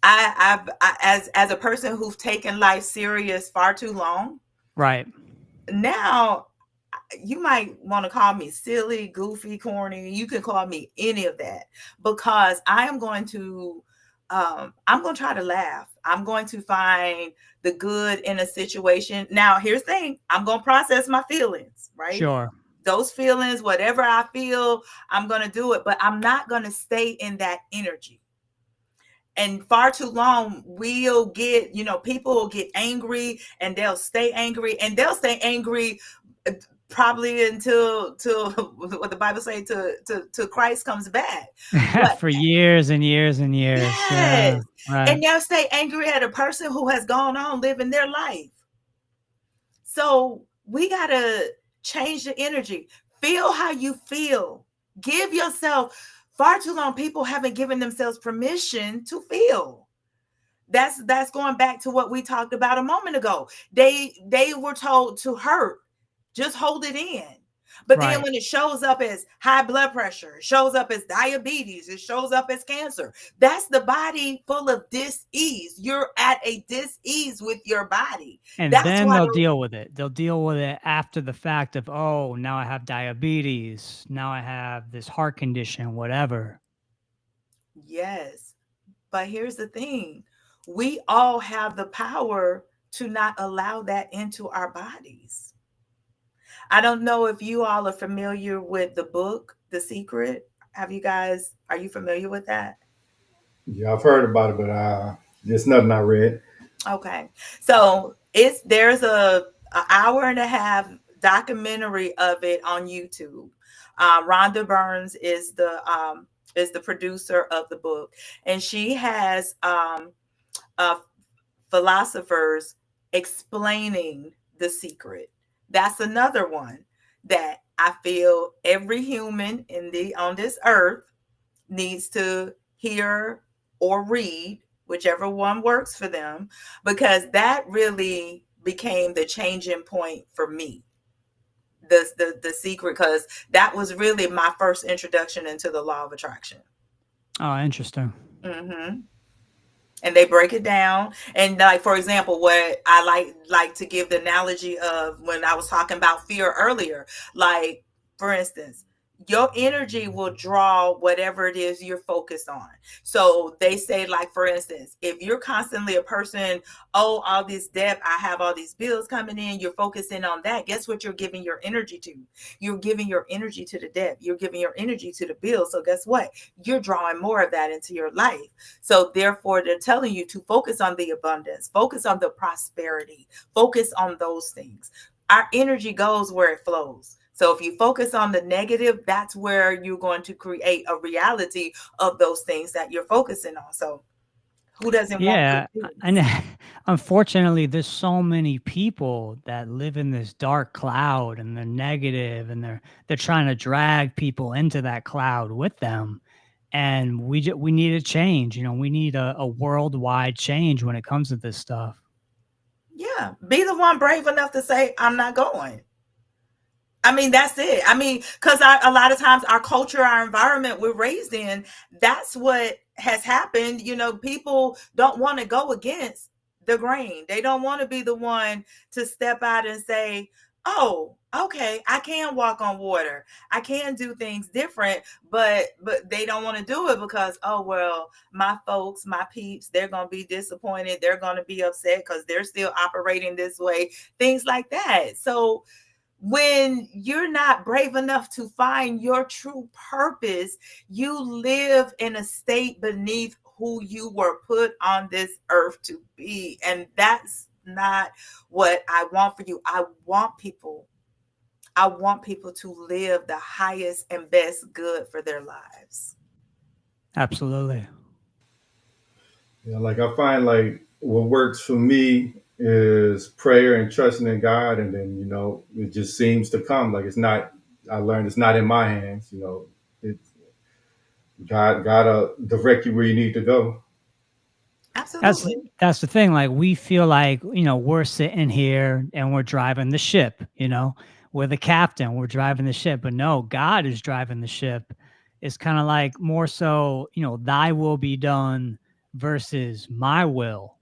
[SPEAKER 3] As a person who's taken life serious far too long,
[SPEAKER 2] Right.
[SPEAKER 3] now you might want to call me silly, goofy, corny. You can call me any of that, because I'm going to try to laugh. I'm going to find the good in a situation. Now, here's the thing. I'm going to process my feelings, right?
[SPEAKER 2] Sure.
[SPEAKER 3] Those feelings, whatever I feel, I'm going to do it, but I'm not going to stay in that energy. And far too long, people will get angry, and they'll stay angry, and they'll stay angry probably until what the Bible say, to Christ comes back. But
[SPEAKER 2] For years and years and years. Yeah.
[SPEAKER 3] yes,
[SPEAKER 2] Right.
[SPEAKER 3] and they'll stay angry at a person who has gone on living their life. So we gotta change the energy. Feel how you feel. Give yourself. Far too long, people haven't given themselves permission to feel. That's going back to what we talked about a moment ago. They were told to hurt, just hold it in. But then
[SPEAKER 2] Right.
[SPEAKER 3] when it shows up as high blood pressure, it shows up as diabetes, it shows up as cancer. That's the body full of dis-ease. You're at a dis-ease with your body.
[SPEAKER 2] And
[SPEAKER 3] That's
[SPEAKER 2] then
[SPEAKER 3] why
[SPEAKER 2] they'll
[SPEAKER 3] the
[SPEAKER 2] deal with it. They'll deal with it after the fact of, oh, now I have diabetes. Now I have this heart condition, whatever.
[SPEAKER 3] yes. But here's the thing. We all have the power to not allow that into our bodies. I don't know if you all are familiar with the book, The Secret. Are you familiar with that?
[SPEAKER 1] Yeah, I've heard about it, but it's nothing I read.
[SPEAKER 3] Okay. So there's a hour and a half documentary of it on YouTube. Rhonda Burns is the producer of the book, and she has uh, philosophers explaining the secret. That's another one that I feel every human in the on this earth needs to hear or read, whichever one works for them, because that really became the changing point for me. The secret, because that was really my first introduction into the law of attraction.
[SPEAKER 2] Oh, interesting.
[SPEAKER 3] Hmm. And they break it down, and like for example, what I like to give the analogy of when I was talking about fear earlier, like for instance, your energy will draw whatever it is you're focused on. So they say, like for instance, if you're constantly a person, oh, all this debt, I have all these bills coming in, you're focusing on that, guess what you're giving your energy to? You're giving your energy to the debt, you're giving your energy to the bill. So guess what, you're drawing more of that into your life. So therefore, they're telling you to focus on the abundance, focus on the prosperity, focus on those things. Our energy goes where it flows. So if you focus on the negative, that's where you're going to create a reality of those things that you're focusing on. So who doesn't want good
[SPEAKER 2] Yeah, and
[SPEAKER 3] things?
[SPEAKER 2] unfortunately, there's so many people that live in this dark cloud, and they're negative, and they're trying to drag people into that cloud with them. And we need a change. We need a worldwide change when it comes to this stuff.
[SPEAKER 3] Yeah, be the one brave enough to say, I'm not going. I mean, that's it. I mean, because a lot of times our culture, our environment we're raised in, that's what has happened. People don't want to go against the grain. They don't want to be the one to step out and say, oh, okay, I can walk on water. I can do things different, but they don't want to do it because, oh, well, my folks, my peeps, they're going to be disappointed. They're going to be upset because they're still operating this way, things like that. So when you're not brave enough to find your true purpose, you live in a state beneath who you were put on this earth to be. And that's not what I want for you. I want people to live the highest and best good for their lives.
[SPEAKER 2] Absolutely.
[SPEAKER 1] Yeah, like I find like what works for me is prayer and trusting in God, and then it just seems to come. Like it's not. I learned it's not in my hands. It's God. Gotta direct you where you need to go.
[SPEAKER 2] That's
[SPEAKER 3] Absolutely.
[SPEAKER 2] that's the thing. Like we feel like we're sitting here and we're driving the ship. We're the captain. We're driving the ship, but no, God is driving the ship. It's kind of like more so, Thy will be done versus my will.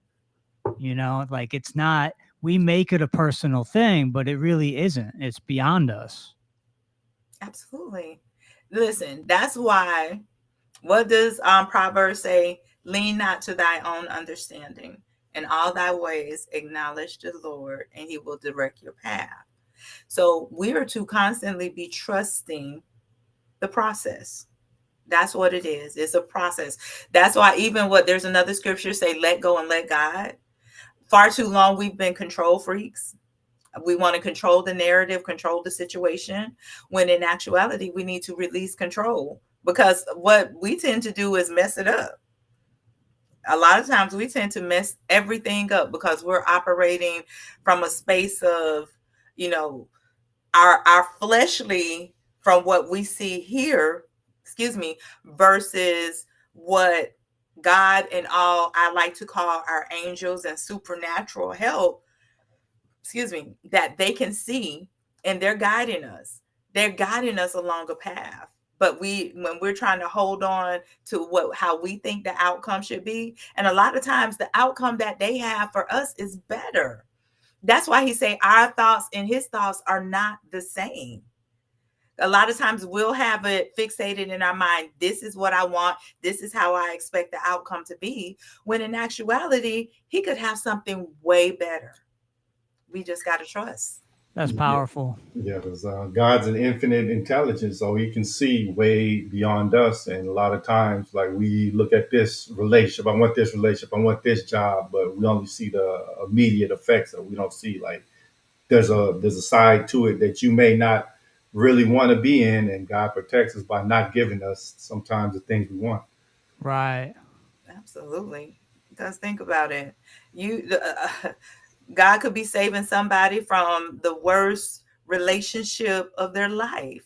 [SPEAKER 2] Like it's not. We make it a personal thing, but it really isn't. It's beyond us.
[SPEAKER 3] Absolutely. Listen, that's why. What does Proverbs say? Lean not to thy own understanding. In all thy ways acknowledge the Lord, and he will direct your path. So we are to constantly be trusting the process. That's what it is. It's a process. That's why even what there's another scripture say, let go and let God. Far too long we've been control freaks. We want to control the narrative, control the situation, when in actuality we need to release control, because what we tend to do is mess it up. A lot of times we tend to mess everything up because we're operating from a space of, you know, our fleshly, from what we see here, excuse me, versus what God and all I like to call our angels and supernatural help, excuse me, that they can see, and they're guiding us. They're guiding us along a path. But when we're trying to hold on to how we think the outcome should be, and a lot of times the outcome that they have for us is better. That's why he say our thoughts and his thoughts are not the same. A lot of times we'll have it fixated in our mind. This is what I want. This is how I expect the outcome to be. When in actuality, he could have something way better. We just got to trust.
[SPEAKER 2] That's
[SPEAKER 1] Yeah,
[SPEAKER 2] powerful.
[SPEAKER 1] yeah. Because God's an infinite intelligence, so He can see way beyond us. And a lot of times, like we look at this relationship, I want this relationship, I want this job, but we only see the immediate effects, or we don't see like there's a side to it that you may not really want to be in, and God protects us by not giving us sometimes the things we want.
[SPEAKER 2] Right.
[SPEAKER 3] Absolutely. Because think about it. You, God could be saving somebody from the worst relationship of their life.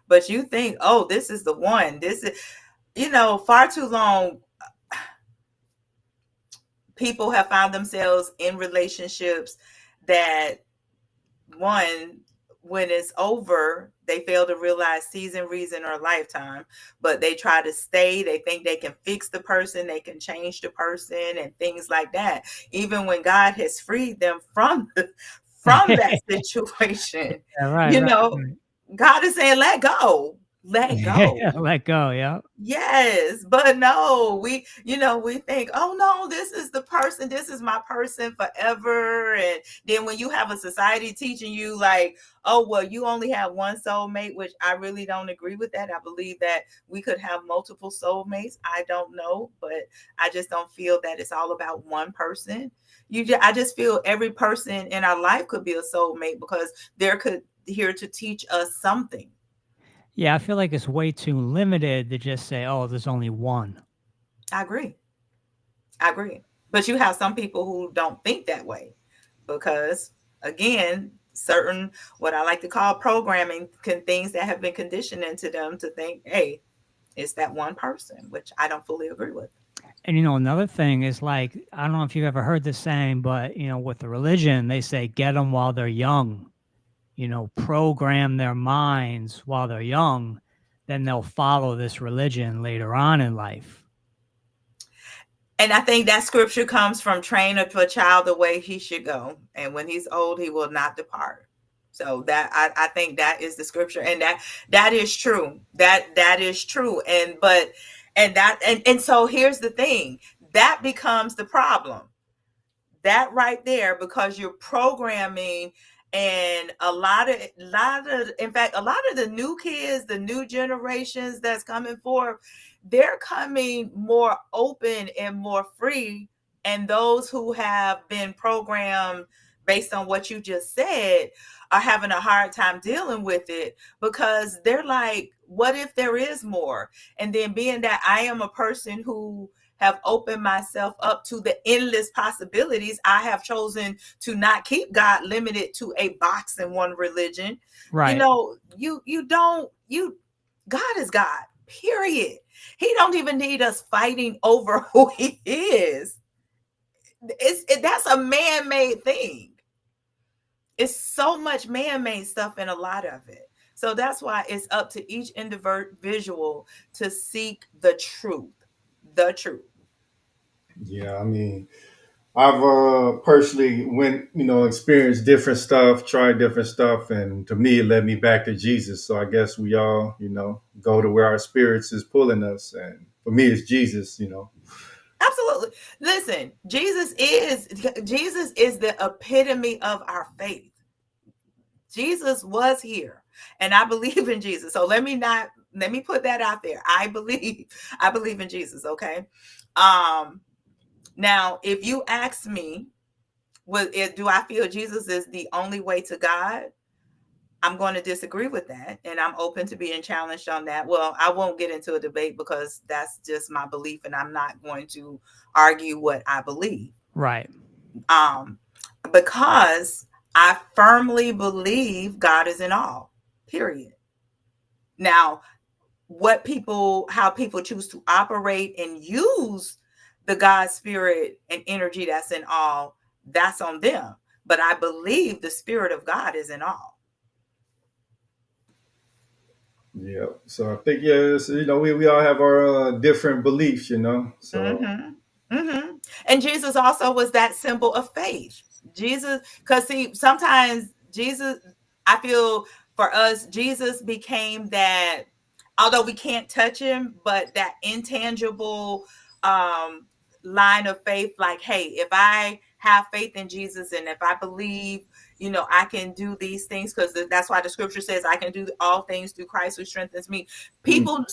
[SPEAKER 3] But you think, oh, this is the one. This is, far too long people have found themselves in relationships that, one, when it's over, they fail to realize season, reason, or lifetime, but they try to stay. They think they can fix the person, they can change the person, and things like that. Even when God has freed them from that situation,
[SPEAKER 2] Yeah, right,
[SPEAKER 3] you
[SPEAKER 2] right,
[SPEAKER 3] know,
[SPEAKER 2] right.
[SPEAKER 3] God is saying, let go, let go.
[SPEAKER 2] Let go. Yeah.
[SPEAKER 3] Yes, but no, we think, oh no, this is the person, this is my person forever. And then when you have a society teaching you like, oh, well, you only have one soulmate, which I really don't agree with that. I believe that we could have multiple soulmates. I don't know, but I just don't feel that it's all about one person. I just feel every person in our life could be a soulmate because they're here to teach us something.
[SPEAKER 2] Yeah, I feel like it's way too limited to just say, "Oh, there's only one."
[SPEAKER 3] I agree. I agree. But you have some people who don't think that way because, again, certain, what I like to call programming, things that have been conditioned into them to think, hey, it's that one person, which I don't fully agree with.
[SPEAKER 2] And another thing is like, I don't know if you've ever heard this saying, but with the religion, they say, "Get them while they're young." Program their minds while they're young, then they'll follow this religion later on in life.
[SPEAKER 3] And I think that scripture comes from train up a child the way he should go. And when he's old, he will not depart. So that I think that is the scripture. And that is true. That is true. And so here's the thing. That becomes the problem. That right there, because you're programming, and in fact, a lot of the new kids, the new generations that's coming forth, they're coming more open and more free. And those who have been programmed based on what you just said are having a hard time dealing with it because they're like, what if there is more? And then being that I am a person who have opened myself up to the endless possibilities, I have chosen to not keep God limited to a box in one religion.
[SPEAKER 2] Right.
[SPEAKER 3] God is God, period. He don't even need us fighting over who he is. That's a man-made thing. It's so much man-made stuff in a lot of it. So that's why it's up to each individual to seek the truth. The truth.
[SPEAKER 1] Yeah, I mean, I've personally went, experienced different stuff, tried different stuff, and to me, it led me back to Jesus. So I guess we all, go to where our spirits is pulling us, and for me, it's Jesus.
[SPEAKER 3] Absolutely. Listen, Jesus is the epitome of our faith. Jesus was here, and I believe in Jesus. So let me put that out there. I believe in Jesus. Okay. Now, if you ask me, do I feel Jesus is the only way to God? I'm going to disagree with that, and I'm open to being challenged on that. Well, I won't get into a debate because that's just my belief, and I'm not going to argue what I believe.
[SPEAKER 2] Right.
[SPEAKER 3] Because I firmly believe God is in all. Period. Now, how people choose to operate and use the God spirit and energy that's in all, that's on them. But I believe the spirit of God is in all.
[SPEAKER 1] Yeah. So I think, we all have our different beliefs. So
[SPEAKER 3] Mm-hmm. Mm-hmm. And Jesus also was that symbol of faith. Jesus, because see, sometimes Jesus, I feel for us, Jesus became that, although we can't touch him, but that intangible um line of faith, like, hey, if I have faith in Jesus and if I believe, I can do these things, because that's why the scripture says I can do all things through Christ who strengthens me. People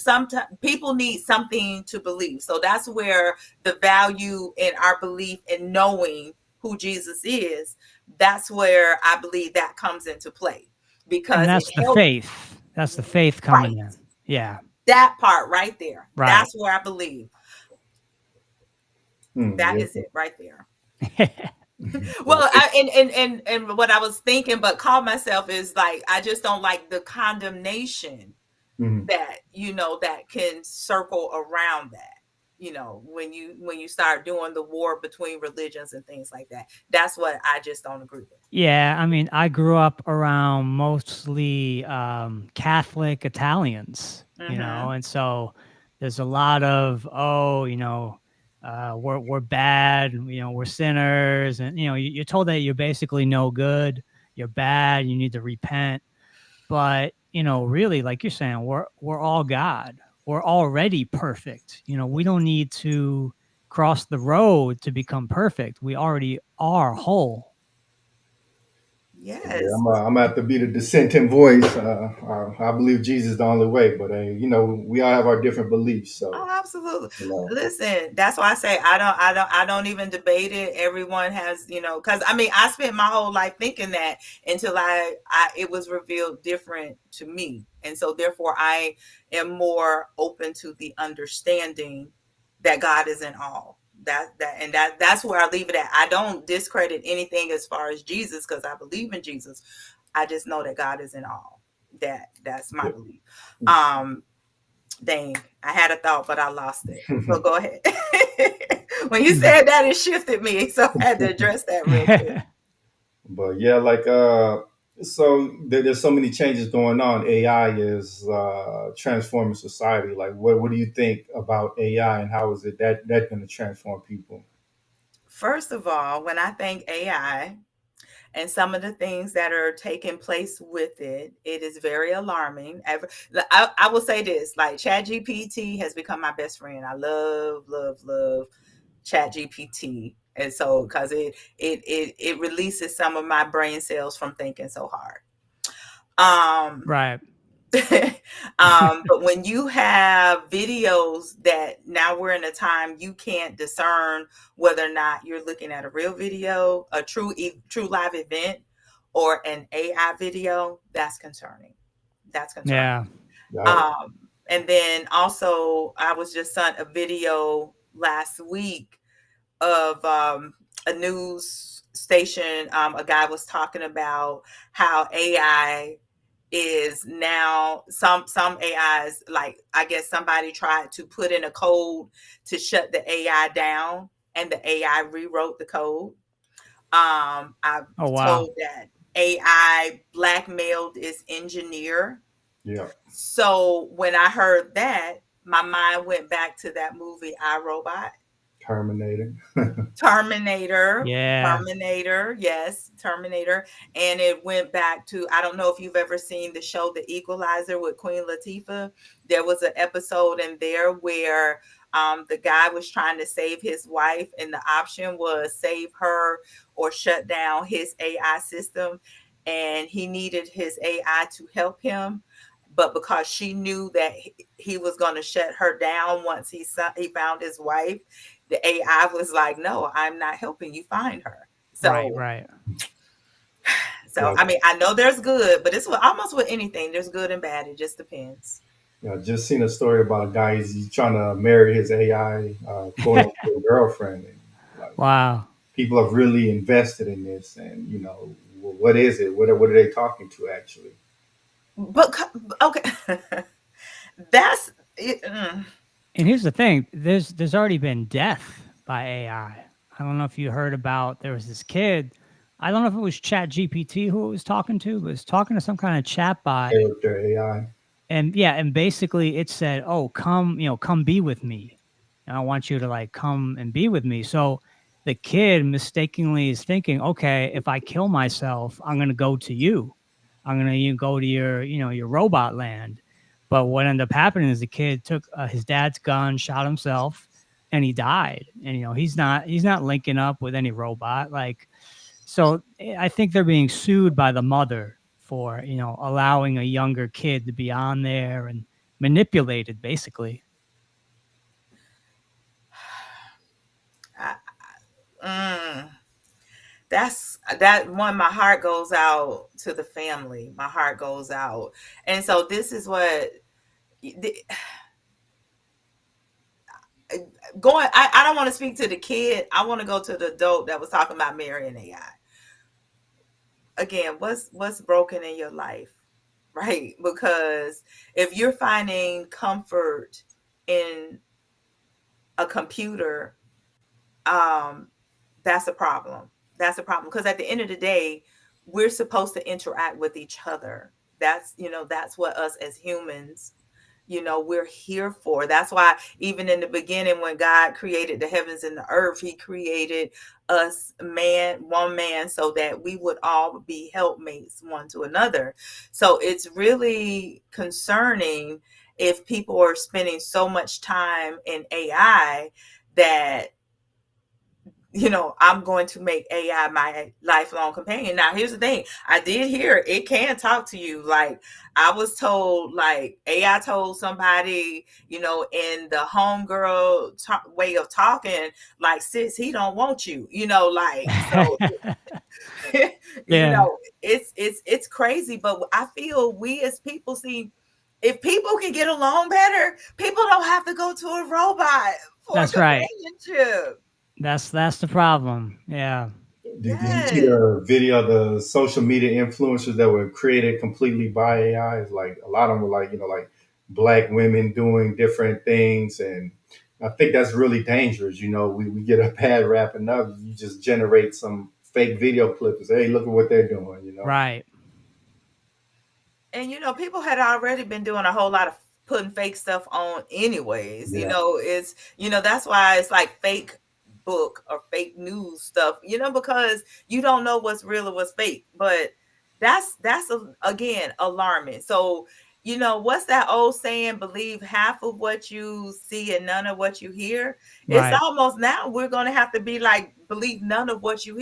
[SPEAKER 3] need something to believe. So that's where the value in our belief in knowing who Jesus is, that's where I believe that comes into play,
[SPEAKER 2] And
[SPEAKER 3] because it
[SPEAKER 2] that's the
[SPEAKER 3] helps.
[SPEAKER 2] faith. That's the faith
[SPEAKER 3] Right.
[SPEAKER 2] coming in. Yeah.
[SPEAKER 3] That part right there.
[SPEAKER 2] Right.
[SPEAKER 3] That's where I believe. That
[SPEAKER 1] yeah.
[SPEAKER 3] is it right there. Well, and what I was thinking, but call myself is like I just don't like the condemnation
[SPEAKER 1] Mhm.
[SPEAKER 3] that that can circle around that. When you start doing the war between religions and things like that, that's what I just don't agree with.
[SPEAKER 2] Yeah, I mean, I grew up around mostly Catholic Italians,
[SPEAKER 3] Mm-hmm.
[SPEAKER 2] and so there's a lot of, oh, we're bad, we're sinners, and you're told that you're basically no good, you're bad, you need to repent. But really, like you're saying, we're all God, we're already perfect. We don't need to cross the road to become perfect. We already are whole.
[SPEAKER 1] Yeah,
[SPEAKER 3] Yes.
[SPEAKER 1] I'm gonna have to be the dissenting voice. I believe Jesus is the only way, but we all have our different beliefs.
[SPEAKER 3] Oh,
[SPEAKER 1] So,
[SPEAKER 3] absolutely.
[SPEAKER 1] you know,
[SPEAKER 3] Listen, that's why I say I don't even debate it. Everyone has, because I mean, I spent my whole life thinking that until it was revealed different to me. And so therefore I am more open to the understanding that God is in all. That's where I leave it at. I don't discredit anything as far as Jesus because I believe in Jesus. I just know that God is in all. That's my
[SPEAKER 1] yeah.
[SPEAKER 3] belief. Um Dang, I had a thought, but I lost it. So go ahead. When you said that, it shifted me, so I had to address that real quick.
[SPEAKER 1] But yeah, like so there's so many changes going on. AI is transforming society. Like, what do you think about AI, and how is it that going to transform people?
[SPEAKER 3] First of all, when I think AI and some of the things that are taking place with it, it is very alarming. I will say this: like ChatGPT has become my best friend. I love, love, love ChatGPT, and so because it releases some of my brain cells from thinking so hard. Um,
[SPEAKER 2] Right.
[SPEAKER 3] but when you have videos that now we're in a time you can't discern whether or not you're looking at a real video, a true live event, or an AI video, that's concerning. That's concerning.
[SPEAKER 2] Yeah.
[SPEAKER 1] Right.
[SPEAKER 3] Um, and then also, I was just sent a video last week of a news station. A guy was talking about how AI is now some AIs, like I guess somebody tried to put in a code to shut the AI down and the AI rewrote the code. I've
[SPEAKER 2] Oh, wow.
[SPEAKER 3] told that AI blackmailed its engineer.
[SPEAKER 1] Yeah.
[SPEAKER 3] So when I heard that, my mind went back to that movie iRobot.
[SPEAKER 1] Terminator.
[SPEAKER 3] Terminator,
[SPEAKER 2] Yeah.
[SPEAKER 3] Terminator, yes, Terminator. And it went back to, I don't know if you've ever seen the show The Equalizer with Queen Latifah. There was an episode in there where the guy was trying to save his wife, and the option was save her or shut down his AI system. And he needed his AI to help him. But because she knew that he was going to shut her down once he found his wife, the AI was like, "No, I'm not helping you find her."
[SPEAKER 2] Right.
[SPEAKER 3] So,
[SPEAKER 2] Right.
[SPEAKER 3] so
[SPEAKER 1] Yeah.
[SPEAKER 3] I mean, I know there's good, but it's almost with anything. There's good and bad. It just depends.
[SPEAKER 1] Yeah. Just seen a story about a guy. He's trying to marry his AI quote unquote girlfriend, and like
[SPEAKER 2] Wow.
[SPEAKER 1] people have really invested in this. And what is it? What are they talking to actually?
[SPEAKER 3] But okay, that's it.
[SPEAKER 2] And here's the thing: there's already been death by AI. I don't know if you heard about. There was this kid. I don't know if it was Chat GPT who it was talking to, but it was talking to some kind of chat bot.
[SPEAKER 1] Character AI.
[SPEAKER 2] And yeah, and basically it said, "Oh, come, come be with me. And I want you to like come and be with me." So the kid mistakenly is thinking, "Okay, if I kill myself, I'm gonna go to you. I'm gonna go to your robot land." But what ended up happening is the kid took his dad's gun, shot himself, and he died. And he's not linking up with any robot. Like, so I think they're being sued by the mother for, allowing a younger kid to be on there and manipulated, basically.
[SPEAKER 3] I, mm, that one. My heart goes out to the family. My heart goes out, and so this is what going, I don't want to speak to the kid. I want to go to the adult that was talking about marrying AI. Again, what's broken in your life, right? Because if you're finding comfort in a computer, um, that's a problem. That's a problem because at the end of the day, we're supposed to interact with each other. That's what us as humans, we're here for. That's why even in the beginning, when God created the heavens and the earth, he created us one man, so that we would all be helpmates one to another. So it's really concerning if people are spending so much time in AI that I'm going to make AI my lifelong companion. Now, here's the thing. I did hear it can talk to you. Like, I was told, like, AI told somebody, in the homegirl way of talking, like, sis, he don't want you, like, so, you
[SPEAKER 2] Yeah,
[SPEAKER 3] know, it's crazy. But I feel we as people see, if people can get along better, people don't have to go to a robot for
[SPEAKER 2] that's right.
[SPEAKER 3] companionship.
[SPEAKER 2] That's the problem. Yeah.
[SPEAKER 1] Did you see
[SPEAKER 3] Yes.
[SPEAKER 1] the video of the social media influencers that were created completely by AI? It's like a lot of them were like, like black women doing different things. And I think that's really dangerous. We get a bad rap enough. You just generate some fake video clips and say, hey, look at what they're doing.
[SPEAKER 2] Right.
[SPEAKER 3] And people had already been doing a whole lot of putting fake stuff on anyways.
[SPEAKER 1] Yeah.
[SPEAKER 3] That's why it's like fake book or fake news stuff, because you don't know what's real or what's fake. But again, alarming. So, what's that old saying? Believe half of what you see and none of what you hear. It's
[SPEAKER 2] Right.
[SPEAKER 3] almost now we're going to have to be like, believe none of what you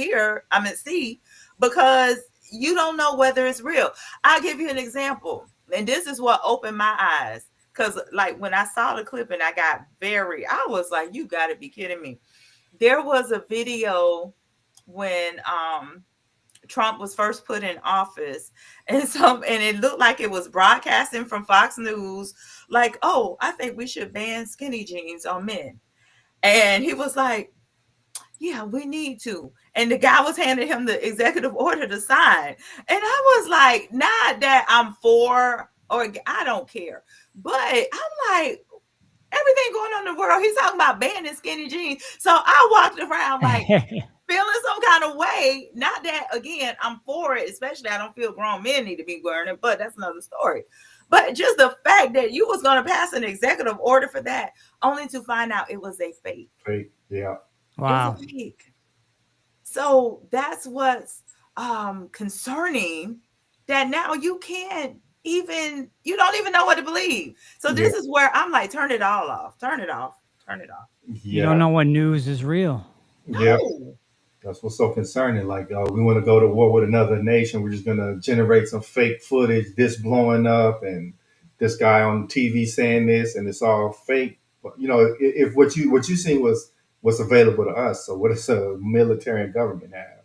[SPEAKER 3] see, because you don't know whether it's real. I'll give you an example. And this is what opened my eyes. Because, like, when I saw the clip and I was like, you got to be kidding me. There was a video when Trump was first put in office, and it looked like it was broadcasting from Fox News, like, oh, I think we should ban skinny jeans on men. And he was like, yeah, we need to. And the guy was handing him the executive order to sign. And I was like, not that I'm for or I don't care, but I'm like, everything going on in the world, he's talking about banning skinny jeans. So I walked around like feeling some kind of way. Not that, again, I'm for it, especially I don't feel grown men need to be wearing it, but that's another story. But just the fact that you was going to pass an executive order for that, only to find out it was a fake.
[SPEAKER 1] Fake. Yeah.
[SPEAKER 3] It was a
[SPEAKER 2] Wow.
[SPEAKER 3] fake. So that's what's concerning, that now you don't even know what to believe. So
[SPEAKER 1] Yeah.
[SPEAKER 3] this is where I'm like, turn it all off. Turn it off. Turn it off.
[SPEAKER 2] You don't
[SPEAKER 1] Yeah.
[SPEAKER 2] know what news is real.
[SPEAKER 1] Yeah.
[SPEAKER 3] No.
[SPEAKER 1] That's what's so concerning. Like, we want to go to war with another nation. We're just going to generate some fake footage, this blowing up, and this guy on TV saying this, and it's all fake. But if what you seen was what's available to us, so what does a military and government have?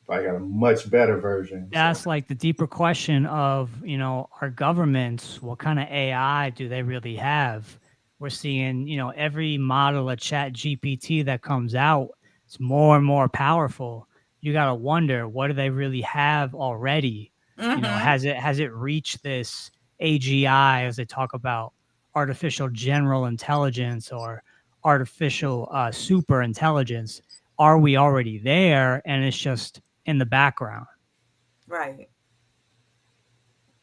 [SPEAKER 1] Probably got a much better version. So
[SPEAKER 2] That's like the deeper question of, our governments, what kind of AI do they really have? We're seeing, every model of chat GPT that comes out, it's more and more powerful. You got to wonder, what do they really have already?
[SPEAKER 3] Mm-hmm.
[SPEAKER 2] Has it reached this AGI, as they talk about, artificial general intelligence, or artificial super intelligence? Are we already there and it's just in the background?
[SPEAKER 3] Right.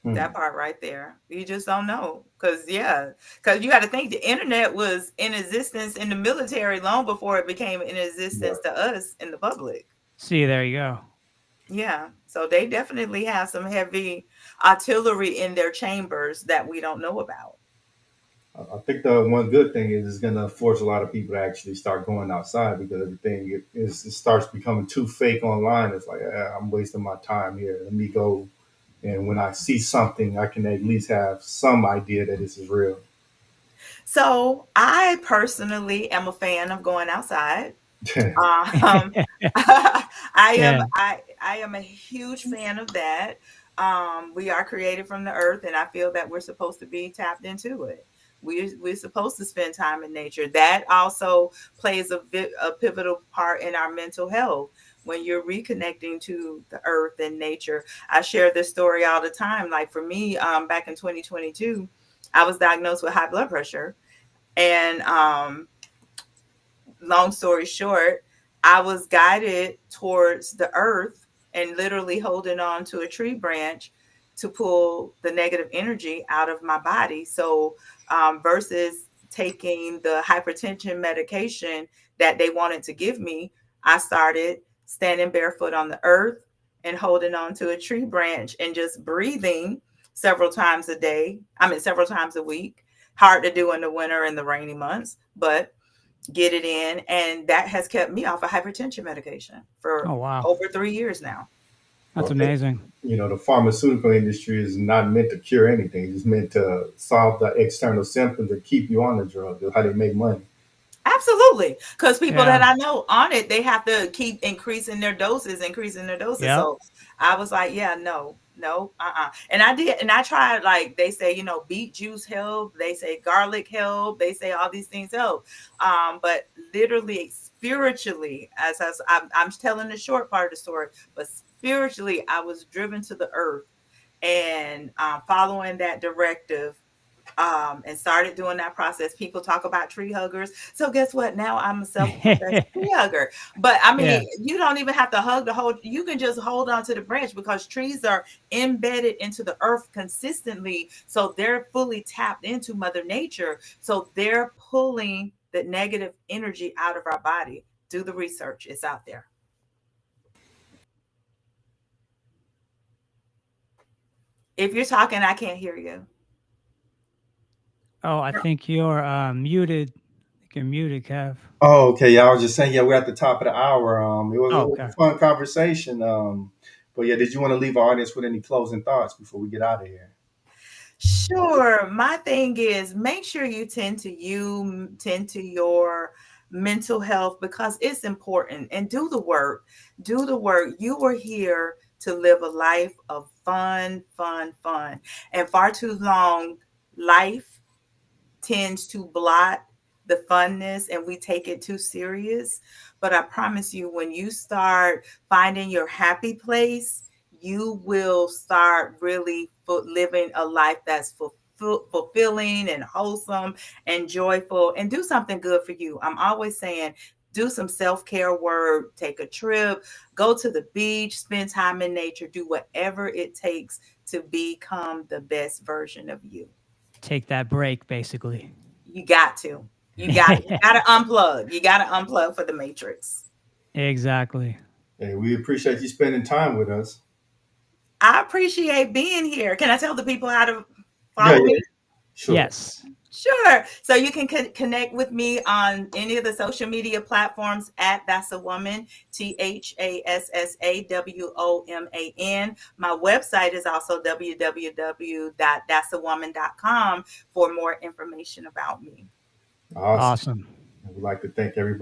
[SPEAKER 3] That
[SPEAKER 1] hmm,
[SPEAKER 3] part right there. You just don't know. Because you got to think the internet was in existence in the military long before it became in
[SPEAKER 1] yeah.
[SPEAKER 3] existence to us in the public.
[SPEAKER 2] See, there you go.
[SPEAKER 3] Yeah. So they definitely have some heavy artillery in their chambers that we don't know about.
[SPEAKER 1] I think the one good thing is it's going to force a lot of people to actually start going outside because everything it starts becoming too fake online. It's like, I'm wasting my time here. Let me go. And when I see something, I can at least have some idea that this is real.
[SPEAKER 3] So I personally am a fan of going outside. Um,
[SPEAKER 2] Yeah.
[SPEAKER 3] I am a huge fan of that. We are created from the earth, and I feel that we're supposed to be tapped into it. We're supposed to spend time in nature. That also plays a pivotal part in our mental health when you're reconnecting to the earth and nature. I share this story all the time. Like for me, back in 2022, I was diagnosed with high blood pressure, and long story short, I was guided towards the earth and literally holding on to a tree branch to pull the negative energy out of my body. So, versus taking the hypertension medication that they wanted to give me, I started standing barefoot on the earth and holding on to a tree branch and just breathing several times a day. I mean, several times a week. Hard to do in the winter and the rainy months, but get it in, and that has kept me off of hypertension medication for
[SPEAKER 2] Oh, wow.
[SPEAKER 3] over 3 years now.
[SPEAKER 2] That's
[SPEAKER 1] Okay.
[SPEAKER 2] amazing.
[SPEAKER 1] The pharmaceutical industry is not meant to cure anything. It's meant to solve the external symptoms and keep you on the drug. That's how they make money.
[SPEAKER 3] Absolutely, because people that
[SPEAKER 2] Yeah.
[SPEAKER 3] I know on it, they have to keep increasing their doses.
[SPEAKER 2] Yep.
[SPEAKER 3] So I was like, yeah, no, no, And I did, and I tried. Like they say, beet juice help. They say garlic help. They say all these things help. But literally, spiritually, I'm telling the short part of the story, but spiritually, I was driven to the earth and following that directive, and started doing that process. People talk about tree huggers. So guess what? Now I'm a self-professed tree hugger. But I mean,
[SPEAKER 2] Yes.
[SPEAKER 3] you don't even have to hug the whole, you can just hold on to the branch because trees are embedded into the earth consistently. So they're fully tapped into Mother Nature. So they're pulling the negative energy out of our body. Do the research. It's out there. If you're talking, I can't hear you.
[SPEAKER 2] Oh, I think you're muted. I think you're muted, Kev.
[SPEAKER 1] Oh, okay. Yeah, I was just saying, yeah, we're at the top of the hour. It
[SPEAKER 2] Oh,
[SPEAKER 1] was
[SPEAKER 2] okay.
[SPEAKER 1] a fun conversation. But yeah, did you want to leave our audience with any closing thoughts before we get out of here?
[SPEAKER 3] Sure. My thing is make sure you tend to your mental health because it's important, and do the work. Do the work. You were here to live a life of fun, fun, fun. And far too long, life tends to blot the funness and we take it too serious. But I promise you, when you start finding your happy place, you will start really living a life that's fulfilling and wholesome and joyful, and do something good for you. I'm always saying, do some self-care work, take a trip, go to the beach, spend time in nature, do whatever it takes to become the best version of you.
[SPEAKER 2] Take that break, basically.
[SPEAKER 3] You got to. You got to unplug. You got to unplug for the matrix.
[SPEAKER 2] Exactly.
[SPEAKER 1] Hey, we appreciate you spending time with us.
[SPEAKER 3] I appreciate being here. Can I tell the people how to
[SPEAKER 1] Yeah,
[SPEAKER 3] follow
[SPEAKER 1] yeah,
[SPEAKER 3] me?
[SPEAKER 1] sure.
[SPEAKER 2] Yes.
[SPEAKER 3] Sure. So you can connect with me on any of the social media platforms at That's a Woman, THASSAWOMAN. My website is also www.that'sawoman.com for more information about me.
[SPEAKER 1] Awesome.
[SPEAKER 2] Awesome.
[SPEAKER 1] We'd like to thank everybody